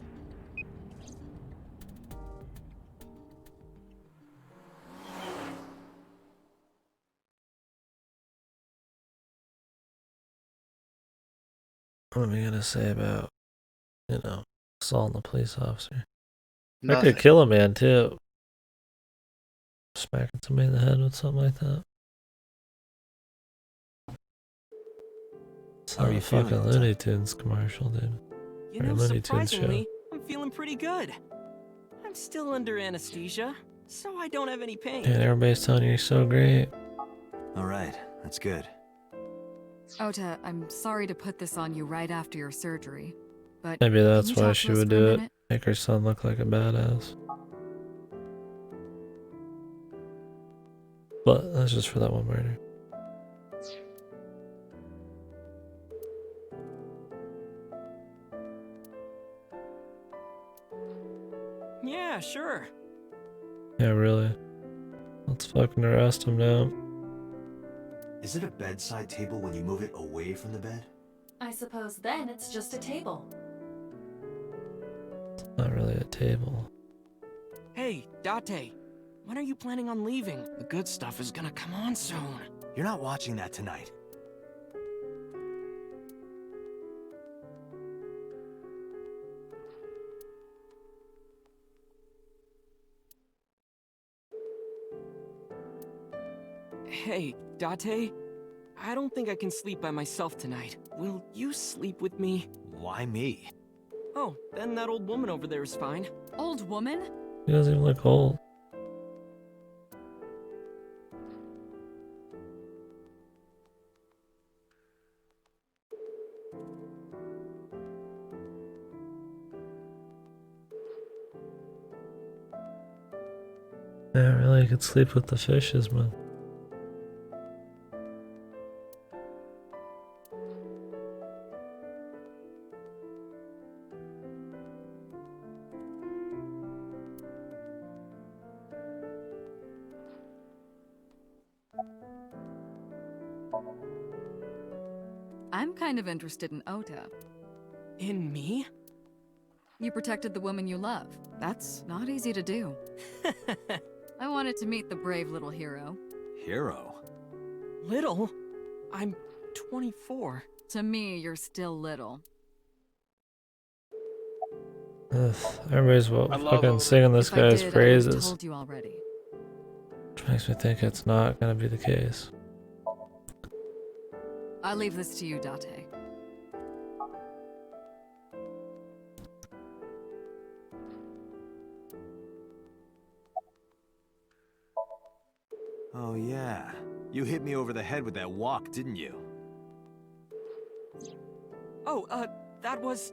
What am I gonna say about, you know, assaulting a police officer? I Nothing. could kill a man too. Smacking somebody in the head with something like that. It's How are not you a feeling, fucking Ota? Looney Tunes commercial, dude. You Or know, Looney Tunes show. surprisingly, I'm feeling pretty good. I'm still under anesthesia, so I don't have any pain. And everybody's telling you you're so great. All right, that's good. Ota, I'm sorry to put this on you right after your surgery, but Maybe can that's you why talk she to us would for a do it. minute? Make her son look like a badass. But that's just for that one murder. Yeah, sure. Yeah, really. Let's fucking arrest him now. Is it a bedside table when you move it away from the bed? I suppose then it's just a table. It's not really a table. Hey, Date, when are you planning on leaving? The good stuff is gonna come on soon. You're not watching that tonight. Hey, Date, I don't think I can sleep by myself tonight. Will you sleep with me? Why me? Oh, then that old woman over there is fine. Old woman? He doesn't even look old. Yeah, really, you could sleep with the fishes, man. I'm kind of interested in Ota. In me? You protected the woman you love. That's not easy to do. I wanted to meet the brave little hero. Hero? Little? I'm 24. To me, you're still little. Ugh, everybody's I love fucking Odin. singing this If I guy's did, I would've praises. told you already. Which makes me think it's not gonna be the case. I leave this to you, Date. Oh yeah. You hit me over the head with that walk, didn't you? Oh, that was...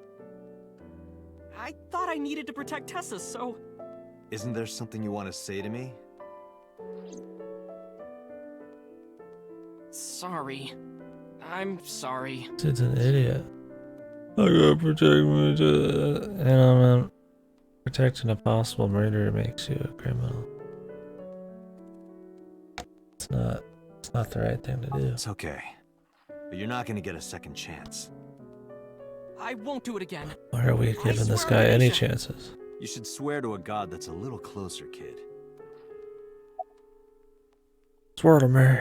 I thought I needed to protect Tessa, so... Isn't there something you want to say to me? Sorry. I'm sorry. Dude's an idiot. I gotta protect me. You know, man. Protecting a possible murderer makes you a criminal. It's not the right thing to do. It's okay. But you're not gonna get a second chance. I won't do it again. Why are we giving this swear guy on any Asia. chances? You should swear to a god that's a little closer, kid. Swear to me.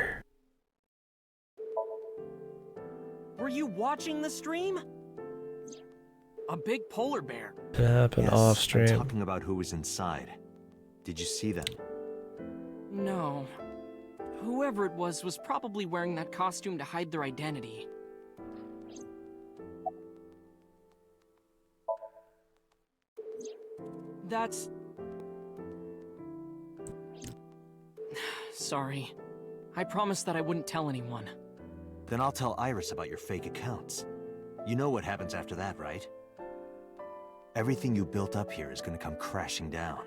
Were you watching the stream? A big polar bear. It happened Yes, off I'm stream. talking about who was inside. Did you see them? No. Whoever it was probably wearing that costume to hide their identity. That's... Sorry. I promised that I wouldn't tell anyone. Then I'll tell Iris about your fake accounts. You know what happens after that, right? Everything you built up here is gonna come crashing down.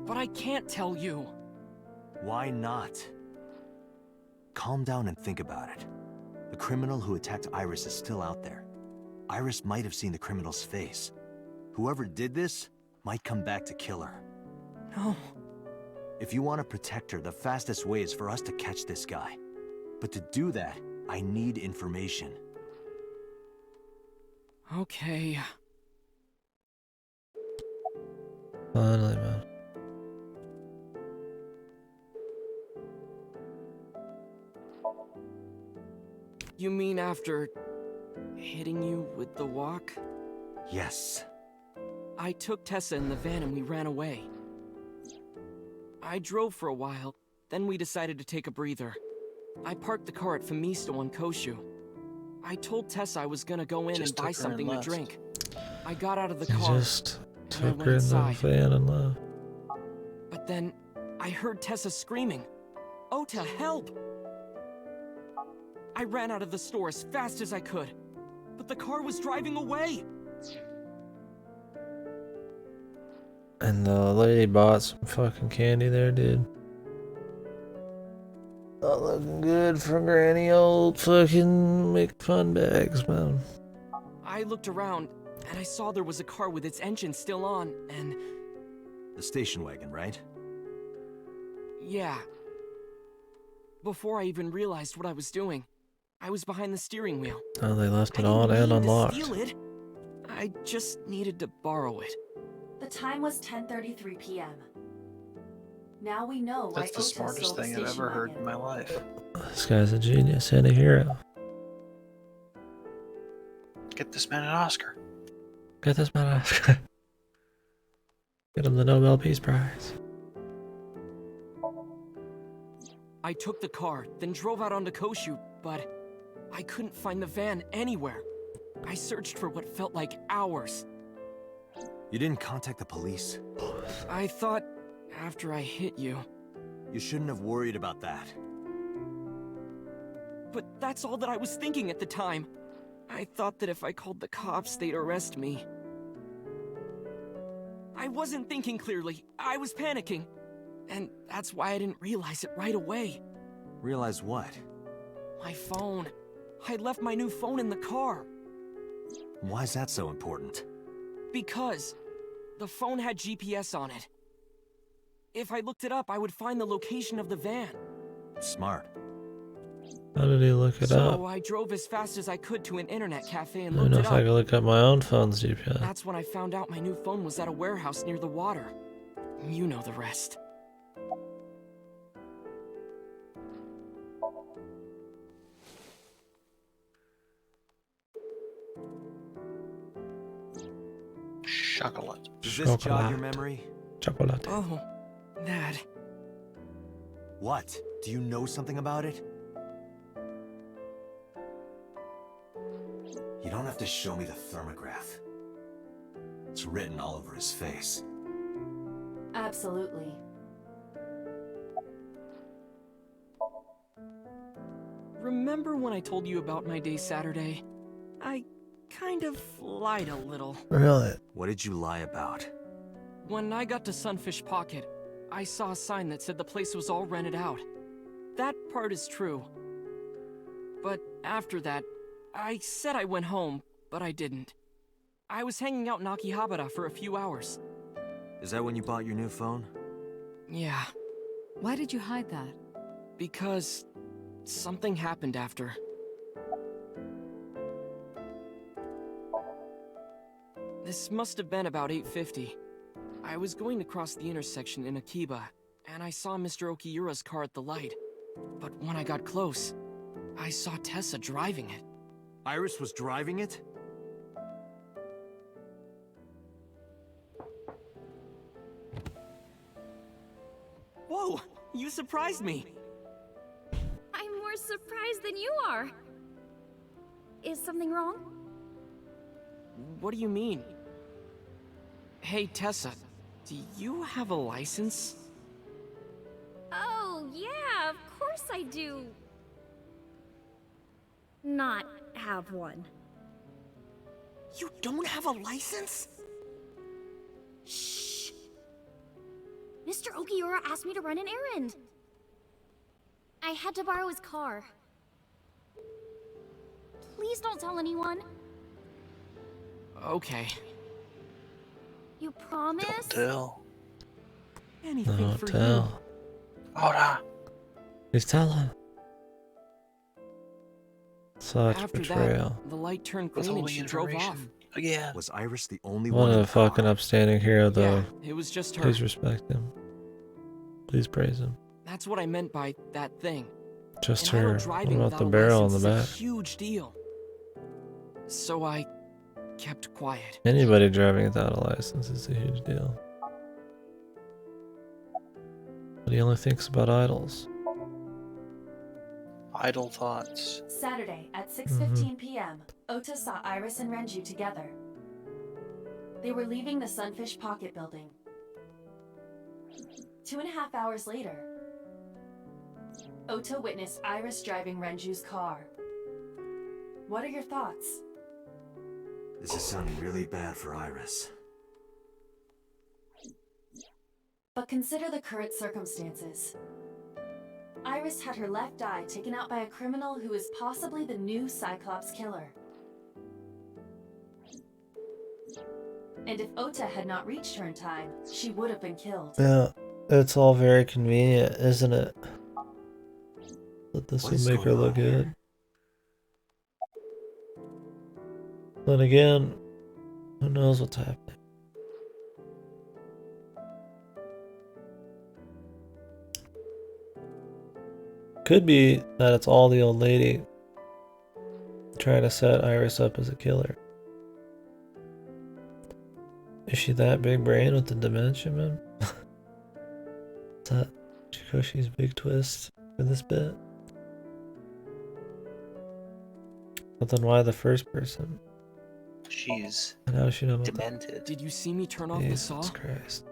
But I can't tell you. Why not? Calm down and think about it. The criminal who attacked Iris is still out there. Iris might have seen the criminal's face. Whoever did this might come back to kill her. No. If you want to protect her, the fastest way is for us to catch this guy. But to do that, I need information. Okay. Finally, man. You mean after hitting you with the walk? Yes. I took Tessa in the van and we ran away. I drove for a while, then we decided to take a breather. I parked the car at Femisto on Koshu. I told Tessa I was gonna go in and buy something to drink. I got out of the car. Just took her in the van and left. But then I heard Tessa screaming, "Ota, help!" I ran out of the store as fast as I could, but the car was driving away. And the lady bought some fucking candy there, dude. Not looking good for granny old fucking make fun bags, man. I looked around, and I saw there was a car with its engine still on, and... The station wagon, right? Yeah. Before I even realized what I was doing, I was behind the steering wheel. Oh, they left it on and unlocked. Steal it. I just needed to borrow it. The time was 10:33 p.m. Now we know why That's the Ota smartest stole the thing I've station ever heard wagon. in my life. This guy's a genius and a hero. Get this man an Oscar. Get this man Oscar. Get him the Nobel Peace Prize. I took the car, then drove out onto Koshu, but I couldn't find the van anywhere. I searched for what felt like hours. You didn't contact the police? I thought after I hit you. You shouldn't have worried about that. But that's all that I was thinking at the time. I thought that if I called the cops, they'd arrest me. I wasn't thinking clearly. I was panicking. And that's why I didn't realize it right away. Realize what? My phone. I left my new phone in the car. Why's that so important? Because the phone had GPS on it. If I looked it up, I would find the location of the van. Smart. How did he look it up? So I drove as fast as I could to an internet cafe and I don't looked know it if up. I could look up my own phone's GPS. That's when I found out my new phone was at a warehouse near the water. You know the rest. Chocolate. Does this jog your memory? Chocolate. Oh, that. What? Do you know something about it? You don't have to show me the thermograph. It's written all over his face. Absolutely. Remember when I told you about my day Saturday? I kind of lied a little. Really? What did you lie about? When I got to Sunfish Pocket, I saw a sign that said the place was all rented out. That part is true. But after that, I said I went home, but I didn't. I was hanging out in Akihabara for a few hours. Is that when you bought your new phone? Yeah. Why did you hide that? Because something happened after. This must have been about 8:50. I was going to cross the intersection in Akiba, and I saw Mr. Okiura's car at the light. But when I got close, I saw Tessa driving it. Iris was driving it? Whoa! You surprised me! I'm more surprised than you are. Is something wrong? What do you mean? Hey, Tessa, do you have a license? Oh, yeah, of course I do. Not have one. You don't have a license? Shh! Mr. Okiura asked me to run an errand. I had to borrow his car. Please don't tell anyone. Okay. You promise? Don't tell. Anything No, for tell. Ora. He's telling. Such After betrayal. that, the light turned green and Withholding she drove off. information. Again. Was Iris the only What one in a the car? fucking upstanding hero, though. Yeah, it was just her. Please respect him. Please praise him. That's what I meant by that thing. Just And I know her. What driving about the without a barrel on the license back? is a huge deal. So I kept quiet. Anybody driving without a license is a huge deal. But he only thinks about idols. Idle thoughts. Saturday at 6:15 p.m., Ota saw Iris and Renju together. They were leaving the Sunfish Pocket building. 2.5 hours later, Ota witnessed Iris driving Renju's car. What are your thoughts? This is sounding really bad for Iris. But consider the current circumstances. Iris had her left eye taken out by a criminal who is possibly the new Cyclops killer. And if Ota had not reached her in time, she would have been killed. Yeah, it's all very convenient, isn't it? But this would make her look good. Then again, who knows what's happening? Could be that it's all the old lady trying to set Iris up as a killer. Is she that big brain with the dementia, man? Is that Chikoshi's big twist for this bit? But then why the first person? She's And how does she know about that? demented. Did you see me turn off the saw? Jesus Christ.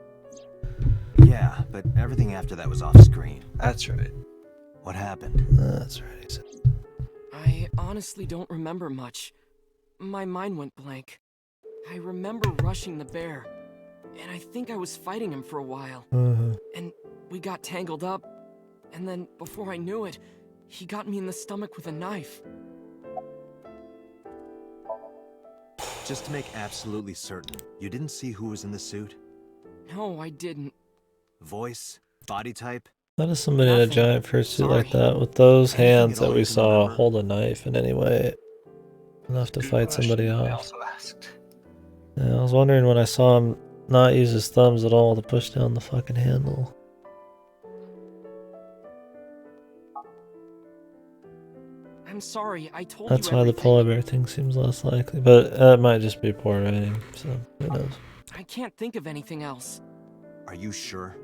Yeah, but everything after that was off screen. That's right. What happened? That's right, he said. I honestly don't remember much. My mind went blank. I remember rushing the bear, and I think I was fighting him for a while. And we got tangled up, and then before I knew it, he got me in the stomach with a knife. Just to make absolutely certain, you didn't see who was in the suit? No, I didn't. Voice? Body type? How does somebody in a giant fursuit like that, with those hands that we saw, hold a knife in any way enough to fight somebody I off? also asked. Yeah, I was wondering when I saw him not use his thumbs at all to push down the fucking handle. I'm sorry, I told That's you why the everything. polar bear thing seems less likely, but it might just be poor writing, so who knows. I can't think of anything else. Are you sure?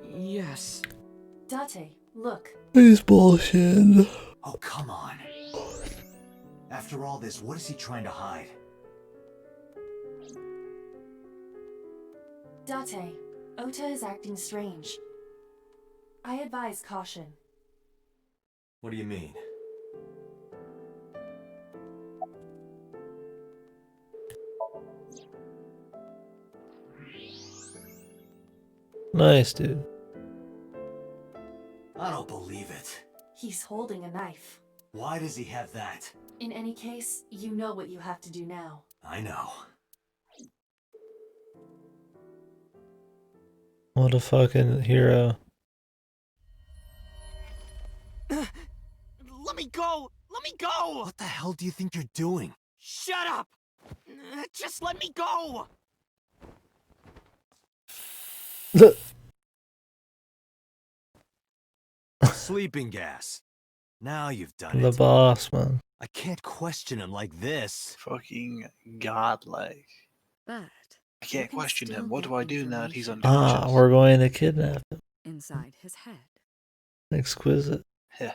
Yes. Date, look. He's bullshit. Oh, come on. After all this, what is he trying to hide? Date, Ota is acting strange. I advise caution. What do you mean? Nice, dude. I don't believe it. He's holding a knife. Why does he have that? In any case, you know what you have to do now. I know. What a fucking hero. Let me go! Let me go! What the hell do you think you're doing? Shut up! Just let me go! Sleeping gas. Now you've done The it. boss, man. I can't question him like this. Fucking godlike. But I can't can question still him. What get do I do now that he's information. unconscious? Ah, we're going to kidnap him. inside his head. Exquisite. Heh.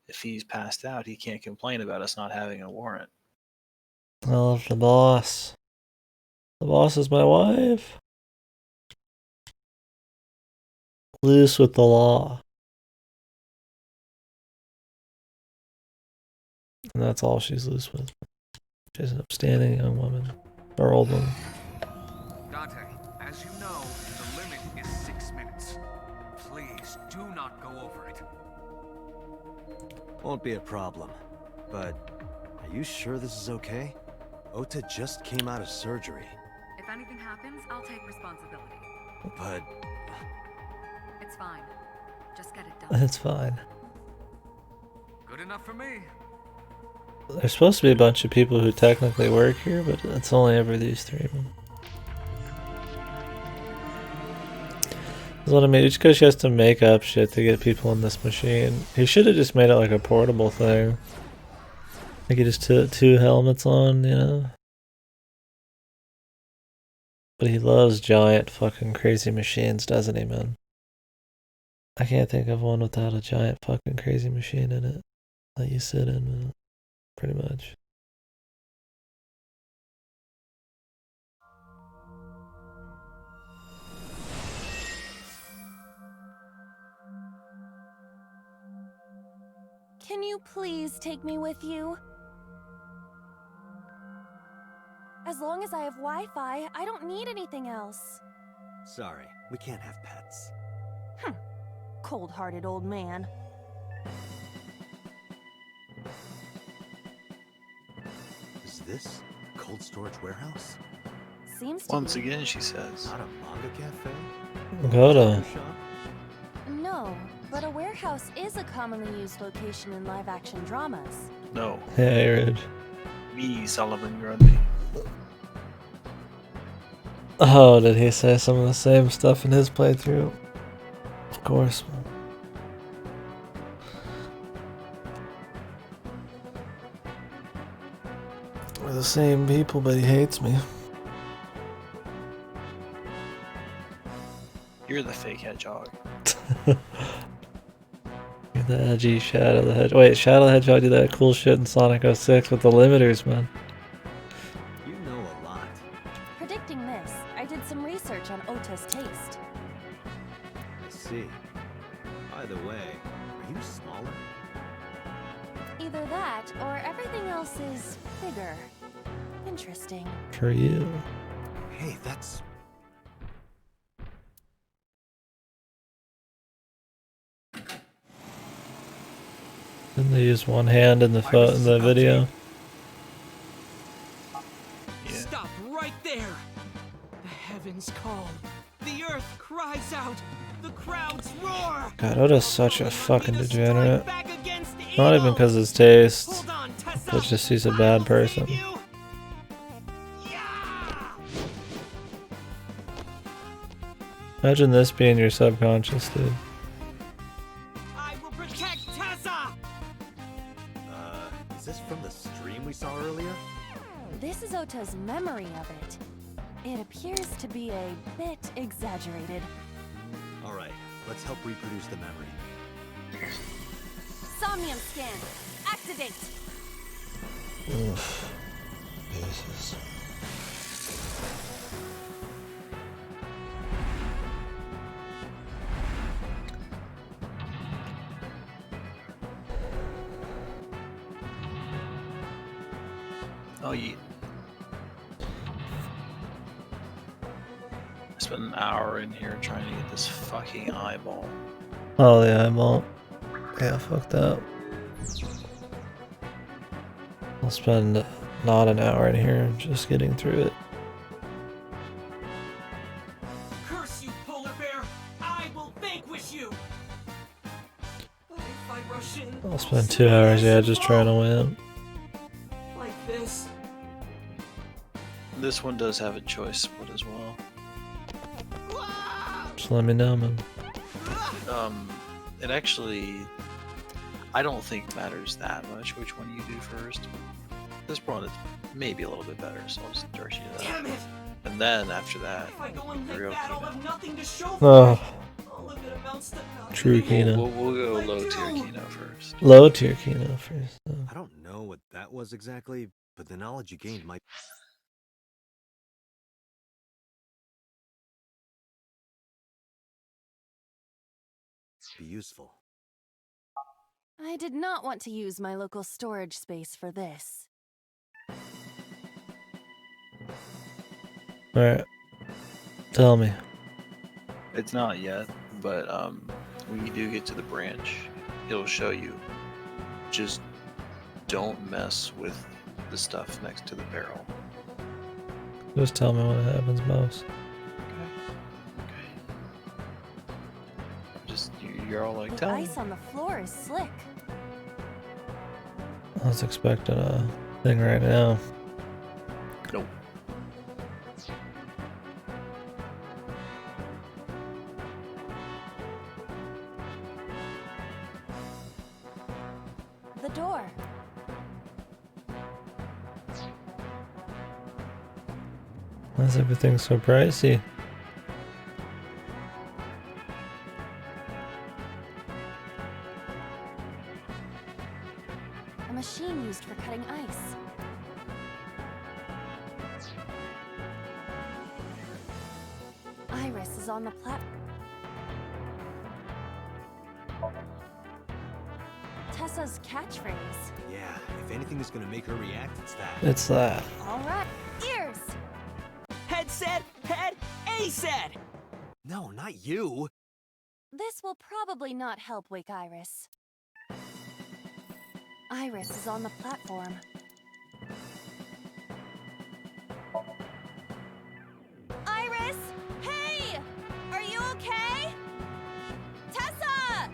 If he's passed out, he can't complain about us not having a warrant. I love the boss. The boss is my wife. Loose with the law. And that's all she's loose with. She's an upstanding young woman. Or old woman. Dante, as you know, the limit is 6 minutes. Please do not go over it. Won't be a problem. But are you sure this is okay? Ota just came out of surgery. If anything happens, I'll take responsibility. But It's fine. Just get it done. It's fine. Good enough for me. There's supposed to be a bunch of people who technically work here, but it's only ever these three of them. That's what I mean. Just because she has to make up shit to get people in this machine. He should have just made it like a portable thing. Like he just put two helmets on, you know? But he loves giant fucking crazy machines, doesn't he, man? I can't think of one without a giant fucking crazy machine in it that you sit in, man. Pretty much. Can you please take me with you? As long as I have Wi-Fi, I don't need anything else. sorry, we can't have pets. Cold-hearted old man. Is this a cold storage warehouse? Seems to Once be. again, she says. Not a manga cafe? Go to. No, but a warehouse is a commonly used location in live-action dramas. No. Hey, rude. Me, Solomon Grundy. Oh, did he say some of the same stuff in his playthrough? Of course. We're the same people, but he hates me. You're the fake hedgehog. You're the edgy Shadow the Hedgehog. Wait, Shadow the Hedgehog did that cool shit in Sonic 06 with the limiters, man. You know a lot. Predicting this, I did some research on Ota's taste. I see. By the way, are you smaller? Either that, or everything else is bigger. Interesting. For you. Hey, that's... Didn't they use one hand in the in the video? Yeah. Stop right there! The heavens call. The earth cries out. The crowds roar. God, Oda's such a fucking degenerate. Not even because of his taste, but just he's a bad person. Imagine this being your subconscious, dude. I will protect Tessa. Is this from the stream we saw earlier? This is Ota's memory of it. It appears to be a bit exaggerated. Alright, let's help reproduce the memory. Somnium scan. Activate. Oof. Jesus. Oh, yeah. I spent an hour in here trying to get this fucking eyeball. Oh, the eyeball. Yeah, fuck that. I'll spend not an hour in here just getting through it. Curse you, polar bear! I will vanquish you. If I rush in, I'll spend 2 hours, yeah, just trying to win. like this. This one does have a choice split as well. Just let me know, man. It actually, I don't think matters that much which one you do first. This one is maybe a little bit better, so I'll just direct you to that. Damn it! And then after that, If I go and lick real that, I'll Kino. have nothing to show Oh. for it. All of it amounts to nothing. True Kino. We'll go low tier Kino first. Low tier Kino first. I don't know what that was exactly, but the knowledge you gained might be useful. I did not want to use my local storage space for this. Alright. Tell me. It's not yet, but when you do get to the branch, it'll show you. Just don't mess with the stuff next to the barrel. Just tell me when it happens most. Just you're all like, The tell me. ice on the floor is slick. I was expecting a thing right now. Nope. The door. Why is everything so pricey? A machine used for cutting ice. Iris is on the platform. Tessa's catchphrase. Yeah, if anything is gonna make her react, it's that. It's that. All right, ears. Head said, head, A said! No, not you! This will probably not help wake Iris. Iris is on the platform. Iris! Hey! Are you okay? Tessa!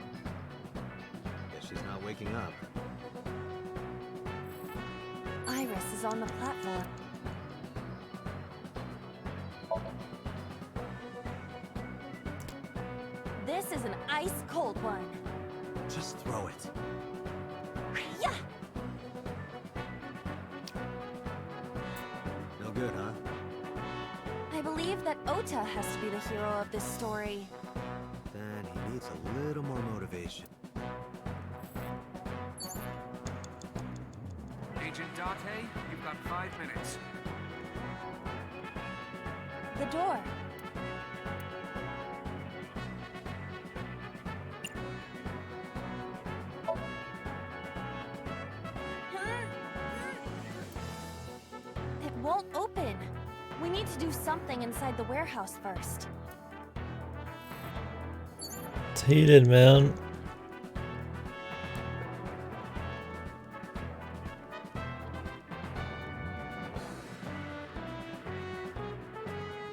Guess she's not waking up. Iris is on the platform. This is an ice-cold one. Just throw it. Yeah! No good, huh? I believe that Ota has to be the hero of this story. Then he needs a little more motivation. Agent Date, you've got 5 minutes. The door. It won't open. We need to do something inside the warehouse first. It's heated, man.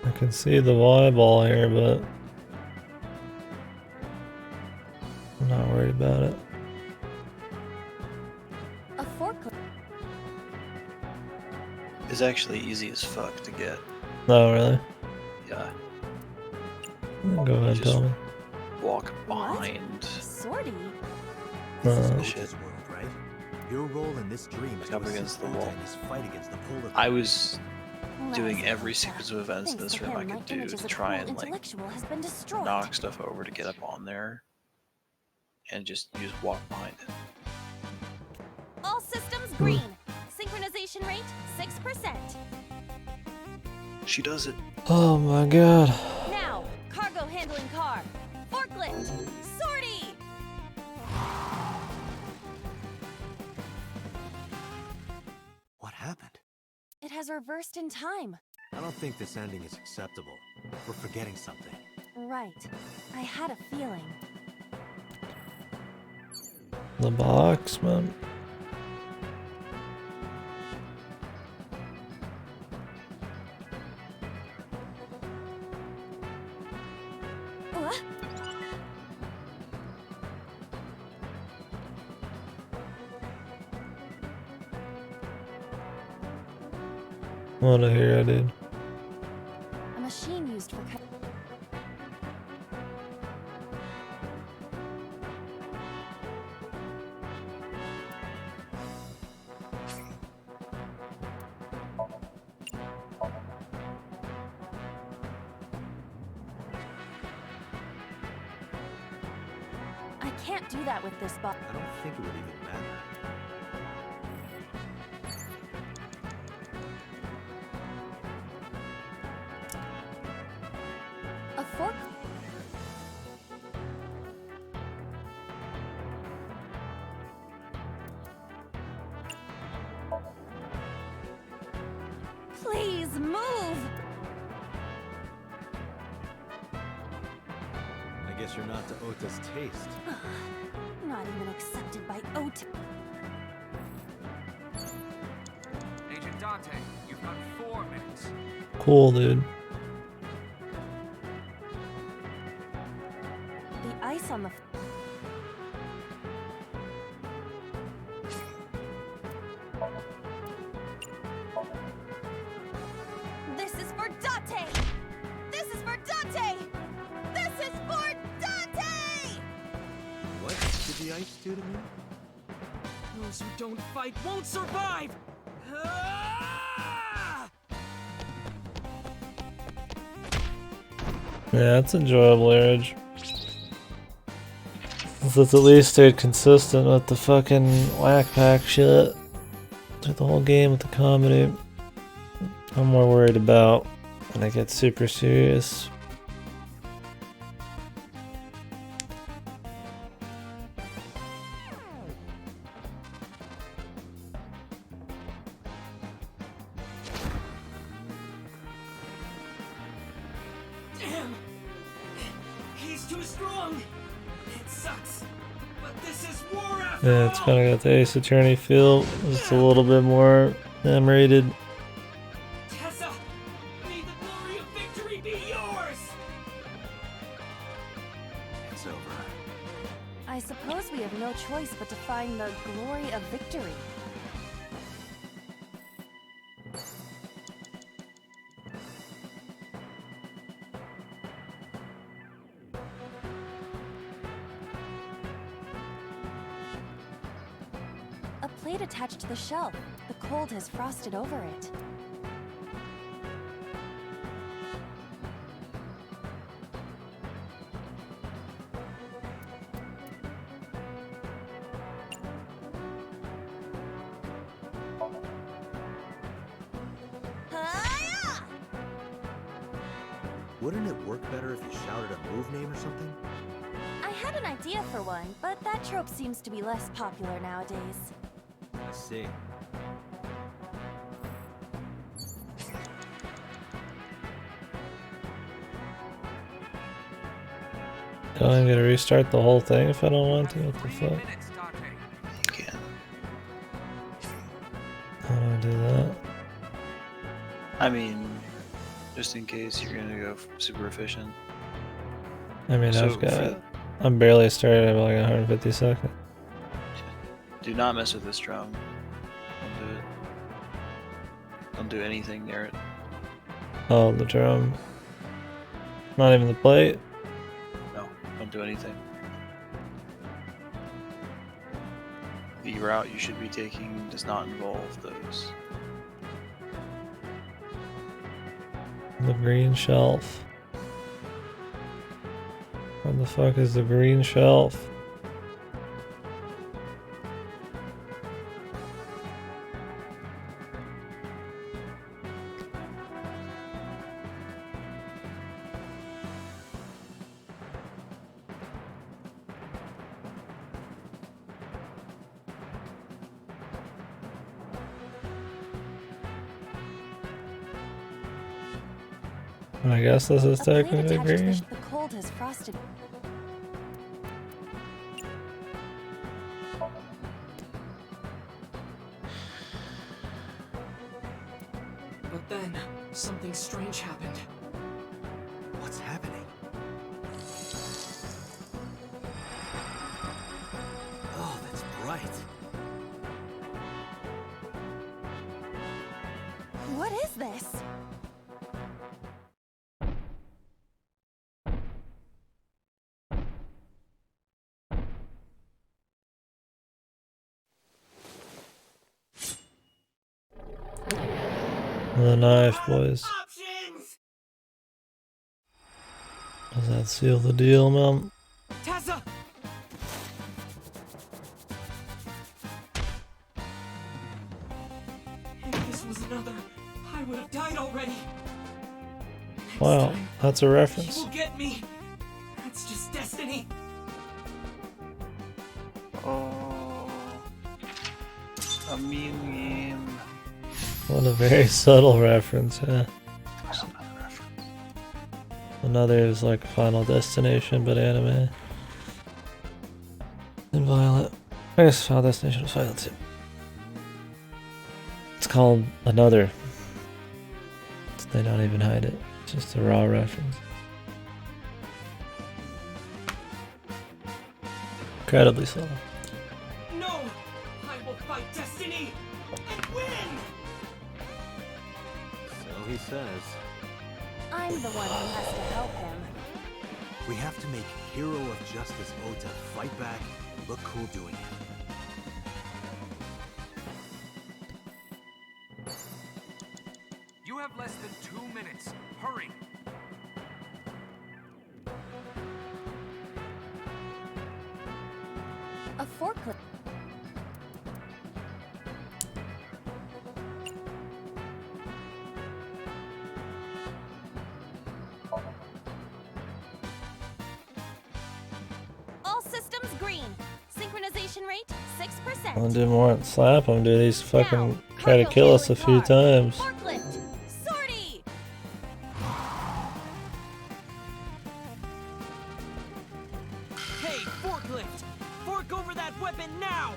I can see the eyeball here, but I'm not worried about it. A forklift. It's actually easy as fuck to get. Oh, really? Yeah. Go ahead, Just tell me. walk behind. Sortie? This is Uh, Ota's world, right? Your role in this dream is Like up to against assist the Ota wall. in his fight against the polar. I was doing Let's every hope sequence that. of events in Thanks this to room I him, could my do image to as a try cool and like intellectual has been destroyed. knock stuff over to get up on there, and just walk behind it. All systems green. Synchronization rate 6%. She does it. Oh my god. Now, cargo handling car. Forklift. Sortie! What happened? It has reversed in time. I don't think this ending is acceptable. We're forgetting something. Right. I had a feeling. The box, man. What? What a hero, dude. A machine used for cut. I can't do that with this box. I don't think it would even matter. move! I guess you're not to Ota's taste. Not even accepted by Ota. Agent Dante, you've got 4 minutes. Cool, dude. The ice on the... This is for Dante! This is for Dante! This is for Dante! What did the ice do to me? Those who don't fight won't survive! Ah! Yeah, it's enjoyable, Arage. Since it's at least stayed consistent with the fucking whack pack shit. Through the whole game with the comedy. I'm more worried about when it gets super serious. Damn! He's too strong! It sucks, but this is war after Yeah, it's kind of got the Ace Attorney feel. It's a little bit more M-rated. Tessa! May the glory of victory be yours! It's over. I suppose we have no choice but to find the glory of victory. A plate attached to the shelf. The cold has frosted over it. Wouldn't it work better if you shouted a move name or something? I had an idea for one, but that trope seems to be less popular nowadays. I see. I'm gonna restart the whole thing if I don't want to. What the fuck? You can. How do I do that? I mean, just in case you're gonna go super efficient. I mean, So, I've got. I'm barely started. I have like 150 seconds. Do not mess with this drum. Don't do it. Don't do anything near it. Oh, the drum. Not even the plate. No, don't do anything. The route you should be taking does not involve those. The green shelf. Where the fuck is the green shelf? I guess this is technically green. The cold has frosted. But then, something strange happened. What's happening? Oh, that's bright. What is this? The knife, boys. Does that seal the deal, man? Tessa! If this was another, I would have died already. Wow, that's a He reference. will get me. That's just destiny. Oh, a mean game. What a very subtle reference, yeah. Another is like Final Destination, but anime. And Violet. I guess Final Destination was Violet too. It's called Another. They don't even hide it. It's just a raw reference. Incredibly subtle. No! I will fight destiny and win! So he says. I'm the one who has to help him. We have to make Hero of Justice Ota fight back and look cool doing it. You have less than 2 minutes. Hurry. A forklift. All systems green. Synchronization rate 6%. I'll do more and slap him, dude. He's fucking tried to kill us a few times. Forklift. Sortie. Hey, forklift! Fork over that weapon now!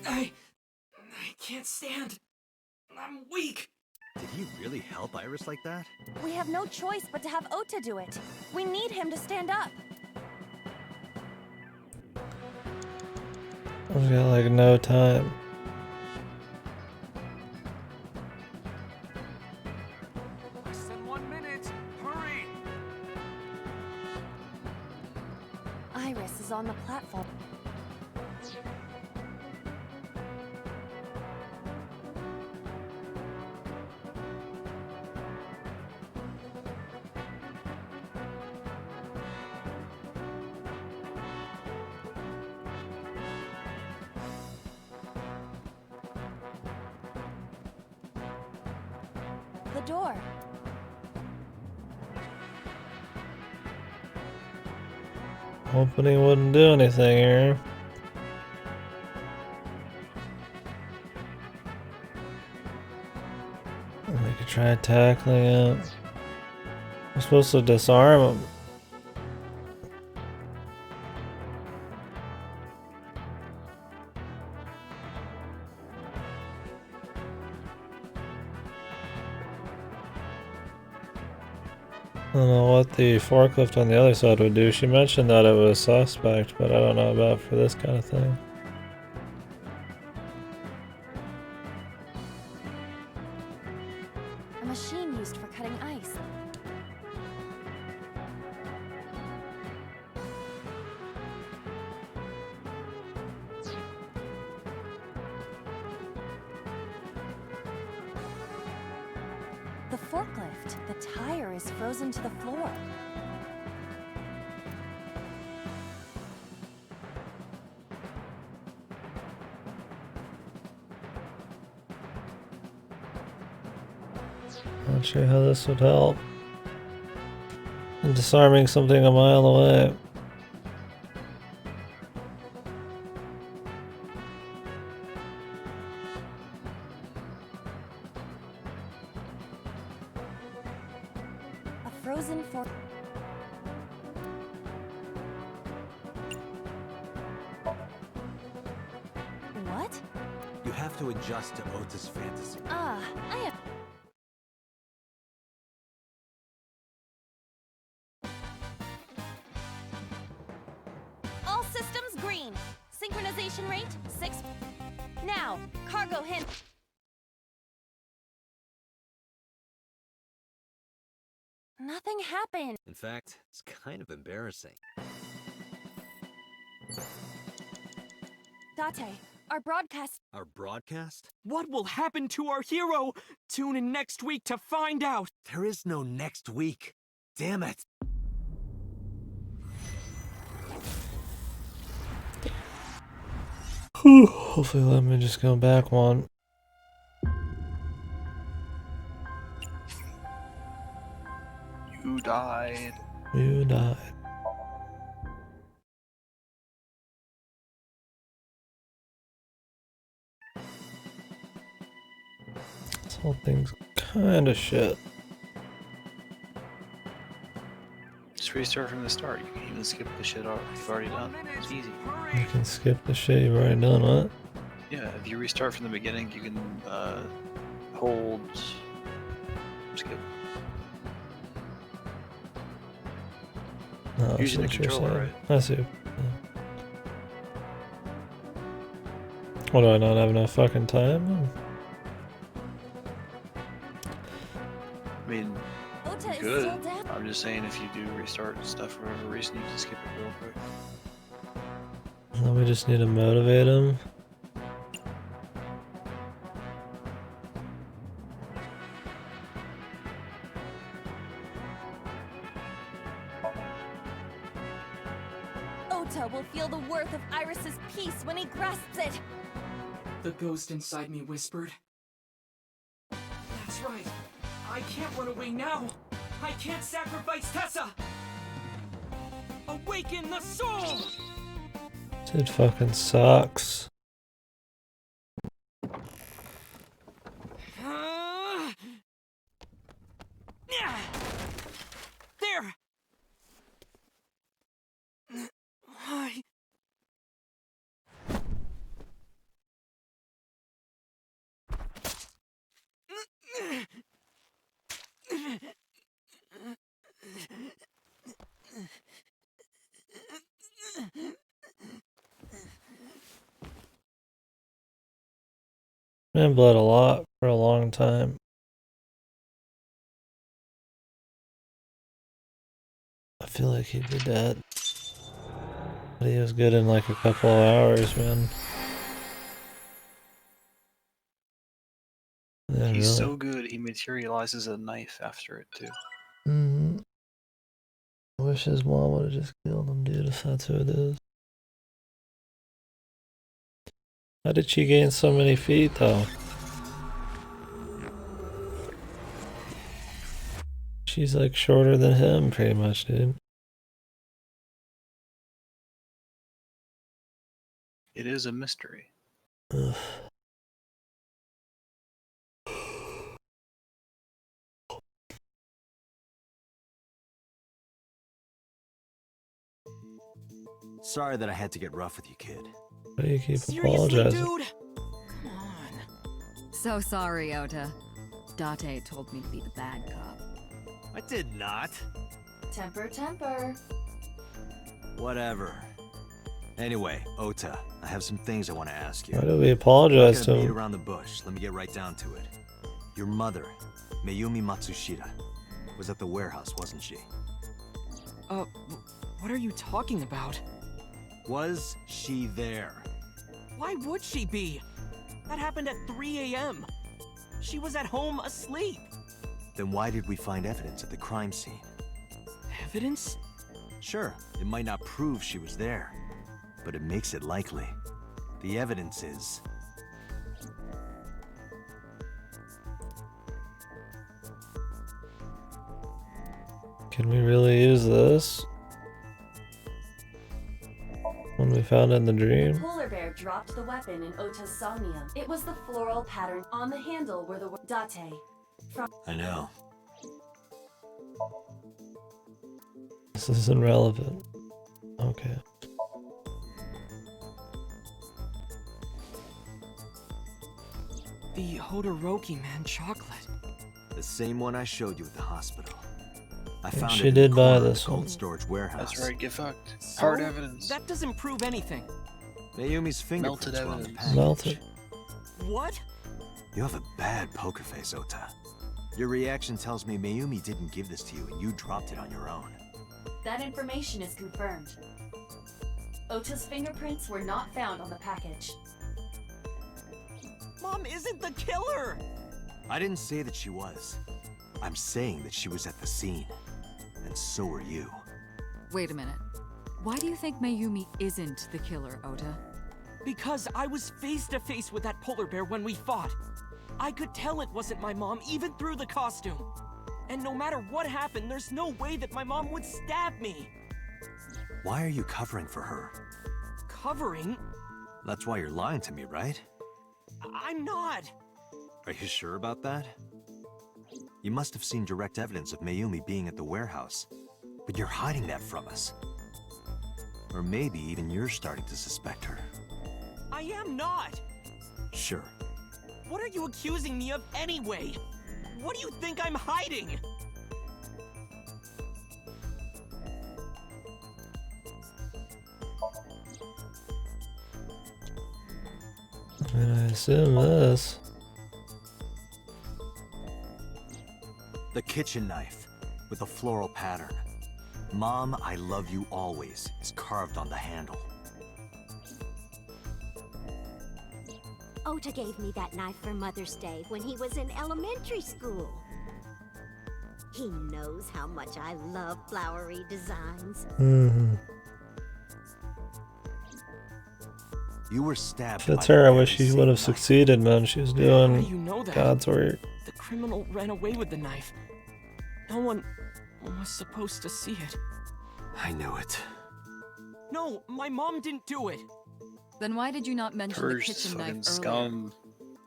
I can't stand. I'm weak. Did he really help Iris like that? We have no choice but to have Ota do it. We need him to stand up. I've got like no time. Less than 1 minute. Hurry. Iris is on the platform. The door. Opening wouldn't do anything here. We could try tackling it. I'm supposed to disarm him. I don't know what the forklift on the other side would do. She mentioned that it was suspect, but I don't know about for this kind of thing. A machine used for cutting ice. The forklift. The tire is frozen to the floor. Not sure how this would help. I'm disarming something a mile away. A frozen fork. What? You have to adjust to Ota's fantasy. I have. All systems green. Synchronization rate 6. Now, cargo hint. Nothing happened. In fact, it's kind of embarrassing. Date, our broadcast. Our broadcast? What will happen to our hero? Tune in next week to find out. There is no next week. Damn it. Hopefully let me just go back one. You died. You died. This whole thing's kinda shit. Just restart from the start. You can even skip the shit you've already done. It's easy. You can skip the shit you've already done, what? Yeah, if you restart from the beginning, you can hold skip. No, Using the that's what you're controller, saying. right? I see. Yeah. What, do I not have enough fucking time? I mean, Ota you is could. still down. I'm just saying if you do restart stuff for whatever reason, you can skip it real quick. Then we just need to motivate him. Ota will feel the worth of Iris's peace when he grasps it. The ghost inside me whispered. That's right. I can't run away now. I can't sacrifice Tessa. Awaken the soul! Dude fucking sucks. There! Man bled a lot for a long time. I feel like he'd be dead. But he was good in like a couple of hours, man. Yeah, He's really. so good, he materializes a knife after it, too. Mm-hmm. I wish his mom would have just killed him, dude, if that's who it is. How did she gain so many feet, though? She's like shorter than him, pretty much, dude. It is a mystery. Ugh. Sorry that I had to get rough with you, kid. Why do you keep Seriously, apologizing? dude? Come on. So sorry, Ota. Date told me to be the bad cop. I did not. Temper, temper. Whatever. Anyway, Ota, I have some things I want to ask you. Why do we apologize I'm to not gonna beat him? around the bush. Let me get right down to it. Your mother, Mayumi Matsushita, was at the warehouse, wasn't she? What are you talking about? Was she there? Why would she be? That happened at 3 a.m. She was at home asleep. Then why did we find evidence at the crime scene? Evidence? Sure, it might not prove she was there, but it makes it likely. The evidence is... Can we really use this? When we found it in the dream? Polar Bear dropped the weapon in Ota's Somnium. It was the floral pattern on the handle where the word Date from. I know. This isn't relevant. Okay. The Hodoroki man chocolate. The same one I showed you at the hospital. I think found she it in did the buy corner of this the cold one. storage warehouse. That's right, get fucked. So, Hard evidence. That doesn't prove anything. Mayumi's fingerprints Melted were on the evidence. package. Melted. What? You have a bad poker face, Ota. Your reaction tells me Mayumi didn't give this to you and you dropped it on your own. That information is confirmed. Ota's fingerprints were not found on the package. Mom isn't the killer! I didn't say that she was. I'm saying that she was at the scene. And so are you. Wait a minute. Why do you think Mayumi isn't the killer, Ota? Because I was face to face with that polar bear when we fought. I could tell it wasn't my mom, even through the costume. And no matter what happened, there's no way that my mom would stab me. Why are you covering for her? Covering? That's why you're lying to me, right? I'm not. Are you sure about that? You must have seen direct evidence of Mayumi being at the warehouse, but you're hiding that from us. Or maybe even you're starting to suspect her. I am not. Sure. What are you accusing me of anyway? What do you think I'm hiding? I assume this. The kitchen knife, with a floral pattern. Mom, I love you always, is carved on the handle. Ota gave me that knife for Mother's Day when he was in elementary school. He knows how much I love flowery designs. You were stabbed. If it's by her, I the wish very she would have same succeeded, man. She was doing How do you know that? God's work. The criminal ran away with the knife. No one was supposed to see it. knife. I knew it. No, my mom didn't do it. Then why did you not mention the Purge kitchen fucking knife scum.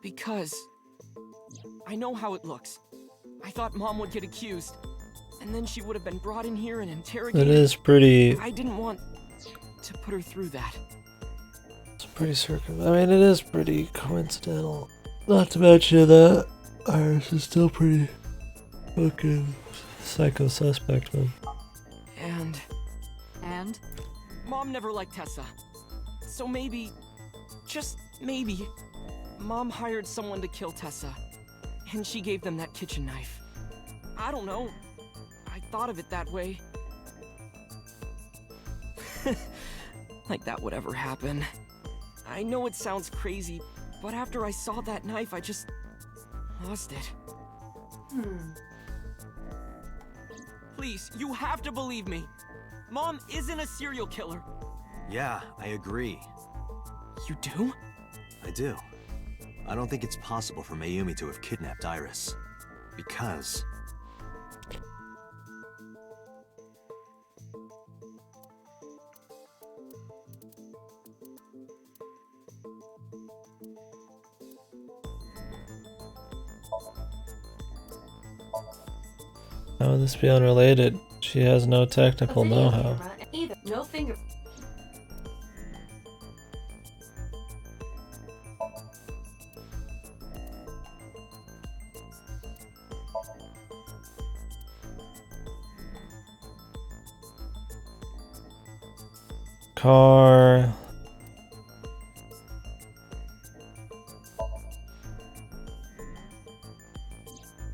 Because I know how it looks. I thought Mom would get accused, and then she would have been brought in here and interrogated. It is pretty. I didn't want to put her through that. It's pretty I mean, it is pretty coincidental. Not to mention that Iris is still pretty fucking psycho suspect, man. And? Mom never liked Tessa. So maybe, just maybe, Mom hired someone to kill Tessa. And she gave them that kitchen knife. I don't know. I thought of it that way. Like that would ever happen. I know it sounds crazy, but after I saw that knife, I just lost it. Please, you have to believe me. Mom isn't a serial killer. Yeah, I agree. You do? I do. I don't think it's possible for Mayumi to have kidnapped Iris. Because... How would this be unrelated? She has no technical know-how. Either no finger. Car.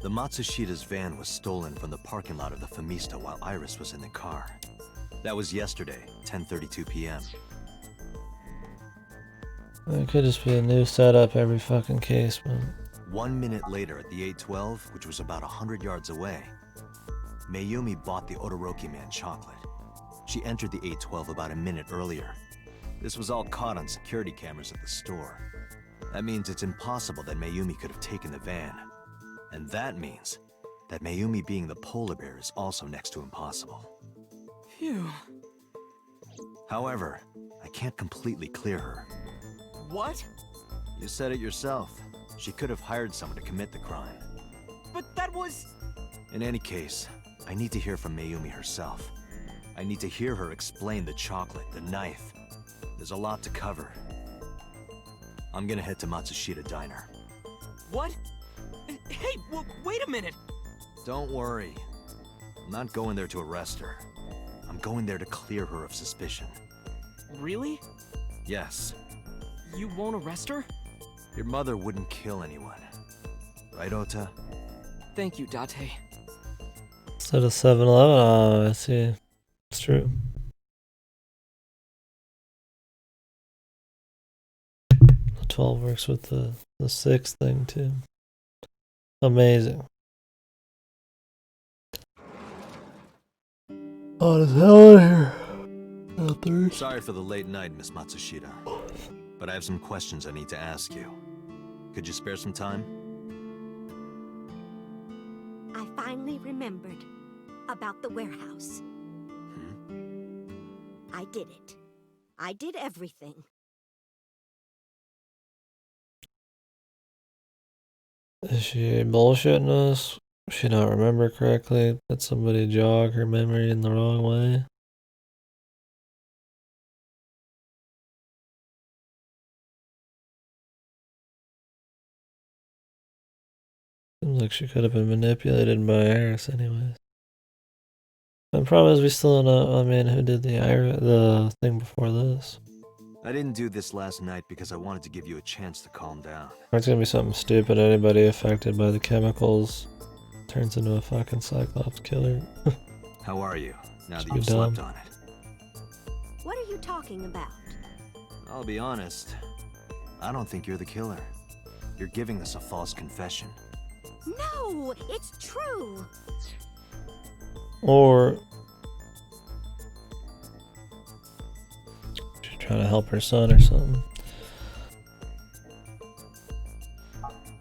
The Matsushida's van was stolen from the parking lot of the Famista while Iris was in the car. That was yesterday, 10:32 p.m. It could just be a new setup every fucking case, man. 1 minute later at the 812, which was about 100 yards away, Mayumi bought the Odoroki man chocolate. She entered the 812 about a minute earlier. This was all caught on security cameras at the store. That means it's impossible that Mayumi could have taken the van. And that means that Mayumi being the polar bear is also next to impossible. Phew. However, I can't completely clear her. What? You said it yourself. She could have hired someone to commit the crime. But that was... In any case, I need to hear from Mayumi herself. I need to hear her explain the chocolate, the knife. There's a lot to cover. I'm gonna head to Matsushita Diner. What? Hey, wait a minute! Don't worry. I'm not going there to arrest her. I'm going there to clear her of suspicion. Really? Yes. You won't arrest her? Your mother wouldn't kill anyone. Right, Ota? Thank you, Date. Instead of 7-Eleven, oh, I see. It's true. The 12 works with the 6 thing, too. Amazing. Hot as hell in here. Sorry for the late night, Miss Matsushita. but I have some questions I need to ask you. Could you spare some time? I finally remembered about the warehouse. I did it. I did everything. Is she bullshitting us? Does she not remember correctly? Did somebody jog her memory in the wrong way? Seems like she could have been manipulated by Iris anyways. The problem is we still don't know, I mean, who did the thing before this? I didn't do this last night because I wanted to give you a chance to calm down. Or it's gonna be something stupid. Anybody affected by the chemicals turns into a fucking Cyclops killer. How are you, now that Be you've slept dumb. on it? What are you talking about? I'll be honest. I don't think you're the killer. You're giving us a false confession. No, it's true. Or she's trying to help her son or something.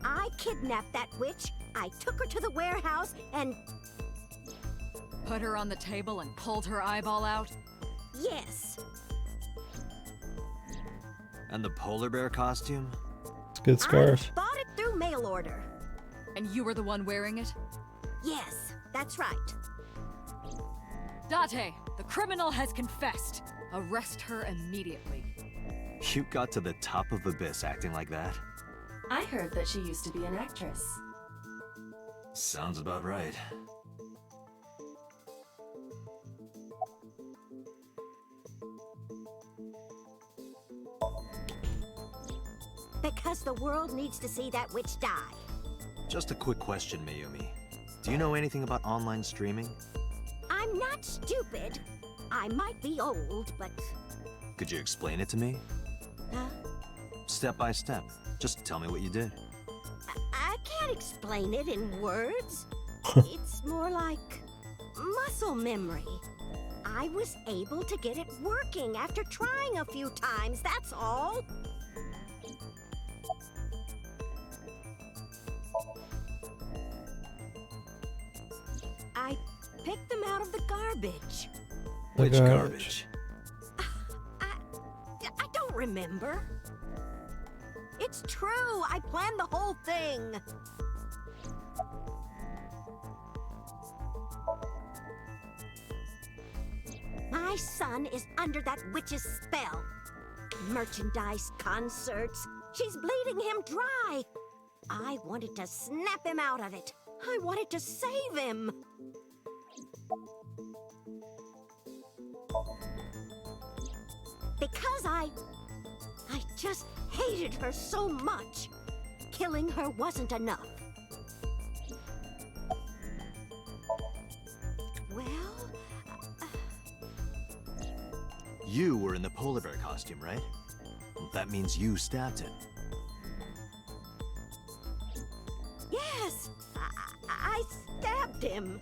I kidnapped that witch. I took her to the warehouse and... Put her on the table and pulled her eyeball out? Yes. And the polar bear costume? It's a good scarf. I bought it through mail order. And you were the one wearing it? Yes, that's right. Date, the criminal has confessed. Arrest her immediately. You got to the top of Abyss acting like that? I heard that she used to be an actress. Sounds about right. Because the world needs to see that witch die. Just a quick question, Mayumi. Do you know anything about online streaming? I'm not stupid. I might be old, but... Could you explain it to me? Huh? Step by step. Just tell me what you did. I can't explain it in words. It's more like muscle memory. I was able to get it working after trying a few times, that's all. I picked them out of the garbage. Which garbage? I don't remember. It's true. I planned the whole thing. My son is under that witch's spell. Merchandise, concerts. She's bleeding him dry. I wanted to snap him out of it. I wanted to save him. Because I just hated her so much. Killing her wasn't enough. Well... You were in the polar bear costume, right? That means you stabbed him. Yes! I stabbed him.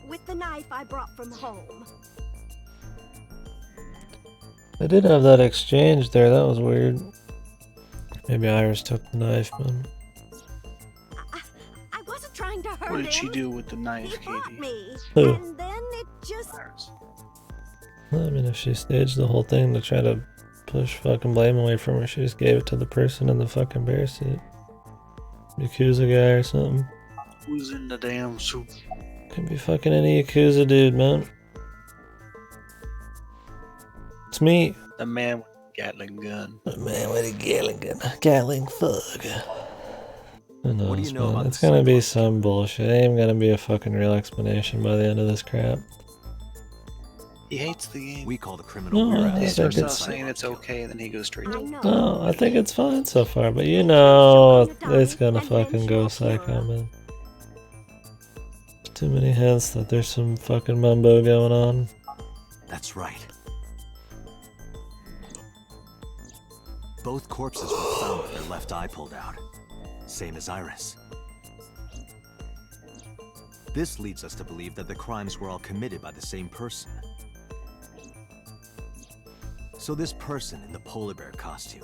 With the knife I brought from home. They did have that exchange there, that was weird. Maybe Iris took the knife, man. I wasn't trying to hurt him. What did she do with the knife, He brought Katie? me, Who? and then it just... I mean, if she staged the whole thing to try to push fucking blame away from her, she just gave it to the person in the fucking bear suit. Yakuza guy or something. Who's in the damn soup? Could be fucking any Yakuza dude, man. It's me. The man with the Gatling gun. The man with a Gatling gun. Gatling fuck. Who knows, What do you know man? about It's the gonna be some bullshit. It ain't gonna be a fucking real explanation by the end of this crap. He hates the game. We call the criminal No, warehouse. I He think starts out it's... saying it's okay, and then he goes straight to No, I think it's fine so far, but you know it's gonna fucking go psycho, man. Too many hints that there's some fucking mumbo going on. That's right. Both corpses were found with their left eye pulled out. Same as Iris. This leads us to believe that the crimes were all committed by the same person. So this person in the polar bear costume,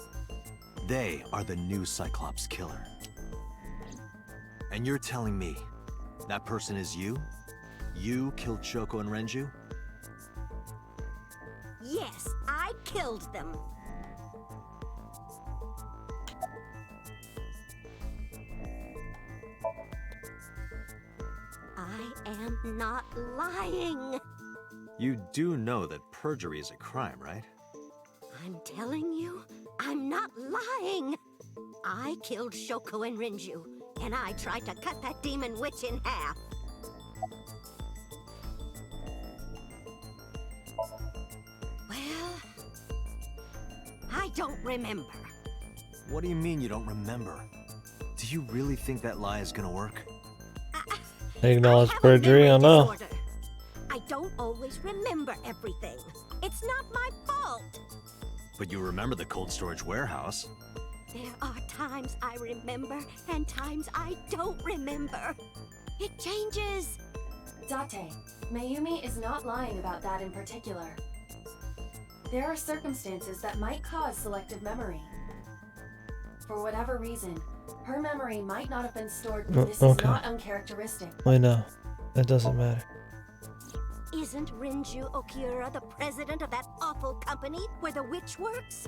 They are the new Cyclops killer. And you're telling me that person is you? You killed Shoko and Renju? Yes, I killed them. I am not lying. You do know that perjury is a crime, right? I'm telling you, I'm not lying. I killed Shoko and Renju, and I tried to cut that demon witch in half. Well, I don't remember. What do you mean you don't remember? Do you really think that lie is gonna work? Acknowledge perjury, I know. I don't always remember everything. It's not my fault. But you remember the cold storage warehouse. There are times I remember and times I don't remember. It changes. Date, Mayumi is not lying about that in particular. There are circumstances that might cause selective memory. For whatever reason, her memory might not have been stored, but this is not uncharacteristic. I know. It doesn't matter. Isn't Renju Okiura the president of that awful company where the witch works?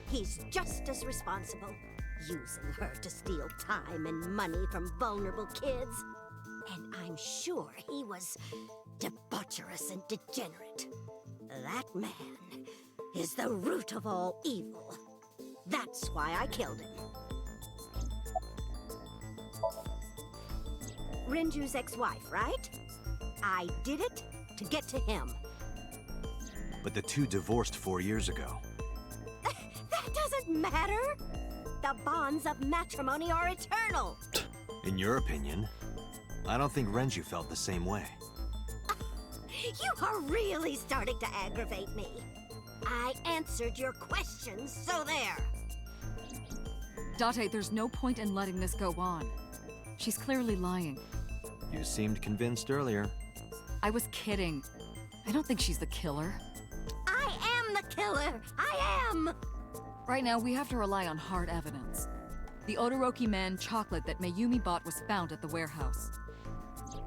He's just as responsible, using her to steal time and money from vulnerable kids. And I'm sure he was debaucherous and degenerate. That man is the root of all evil. That's why I killed him. Renju's ex-wife, right? I did it to get to him. But the two divorced 4 years ago. That doesn't matter. The bonds of matrimony are eternal. In your opinion, I don't think Renju felt the same way. You are really starting to aggravate me. I answered your questions, so there. Date, there's no point in letting this go on. She's clearly lying. You seemed convinced earlier. I was kidding. I don't think she's the killer. I am the killer! I am! Right now, we have to rely on hard evidence. The Odoroki Man chocolate that Mayumi bought was found at the warehouse.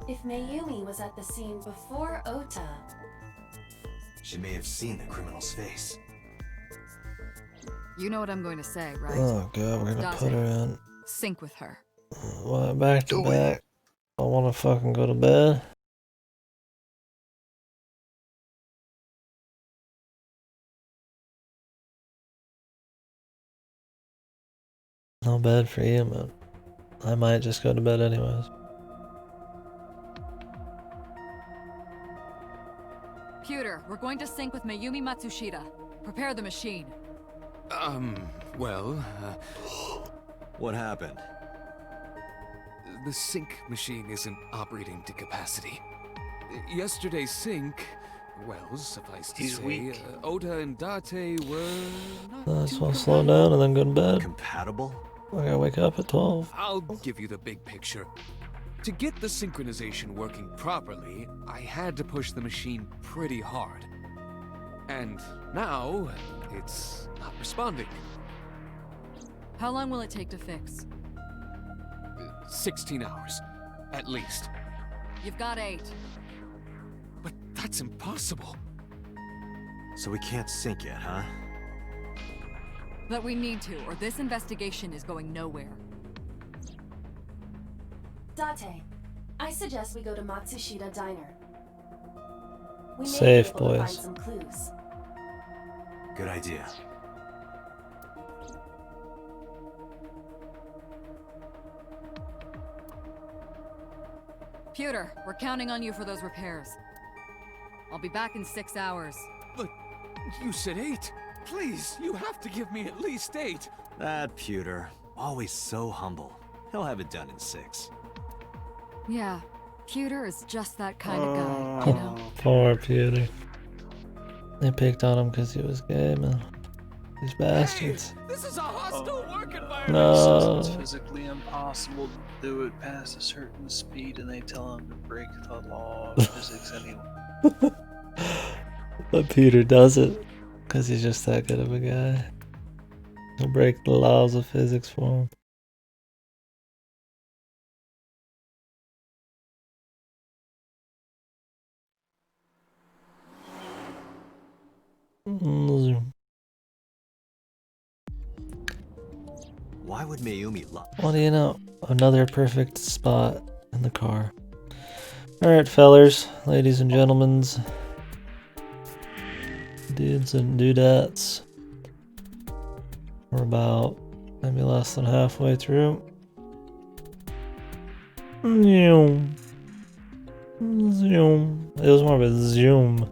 If Mayumi was at the scene before Ota... She may have seen the criminal's face. You know what I'm going to say, right? Oh god, we're gonna put her in. Sync with her. What, back to back? I wanna fucking go to bed. No bed for you, man. I might just go to bed anyways. Pewter, we're going to sync with Mayumi Matsushita. Prepare the machine. Well, What happened? the sync machine isn't operating to capacity. Yesterday's sync, well, suffice to say, Ota and Date were not I just wanna slow down and then go to bed. Compatible? I gotta wake up at 12. I'll give you the big picture. To get the synchronization working properly, I had to push the machine pretty hard. And now, it's not responding. How long will it take to fix? 16 hours, at least. You've got 8. But that's impossible. So we can't sync yet, huh? But we need to, or this investigation is going nowhere. Date, I suggest we go to Matsushita Diner. We may Safe, be able to boys. find some clues. Good idea. Pewter, we're counting on you for those repairs. I'll be back in 6 hours. But you said 8. Please, you have to give me at least 8. That Pewter, always so humble. He'll have it done in 6. Yeah, Pewter is just that kind of guy, you know? Poor Pewter. They picked on him because he was gay, man. These bastards. This is a hostile work environment. No. It's physically impossible to do it past a certain speed, and they tell him to break the law of physics anyway. But Peter does it because he's just that good of a guy. We'll break the laws of physics for him. Why would Mayumi lie? What do you know? Another perfect spot in the car. Alright, fellers, ladies and gentlemen, dudes and dudettes. We're about maybe less than halfway through. Zoom. Zoom. It was more of a zoom.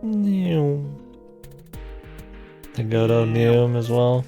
Zoom. The Godo Neum as well.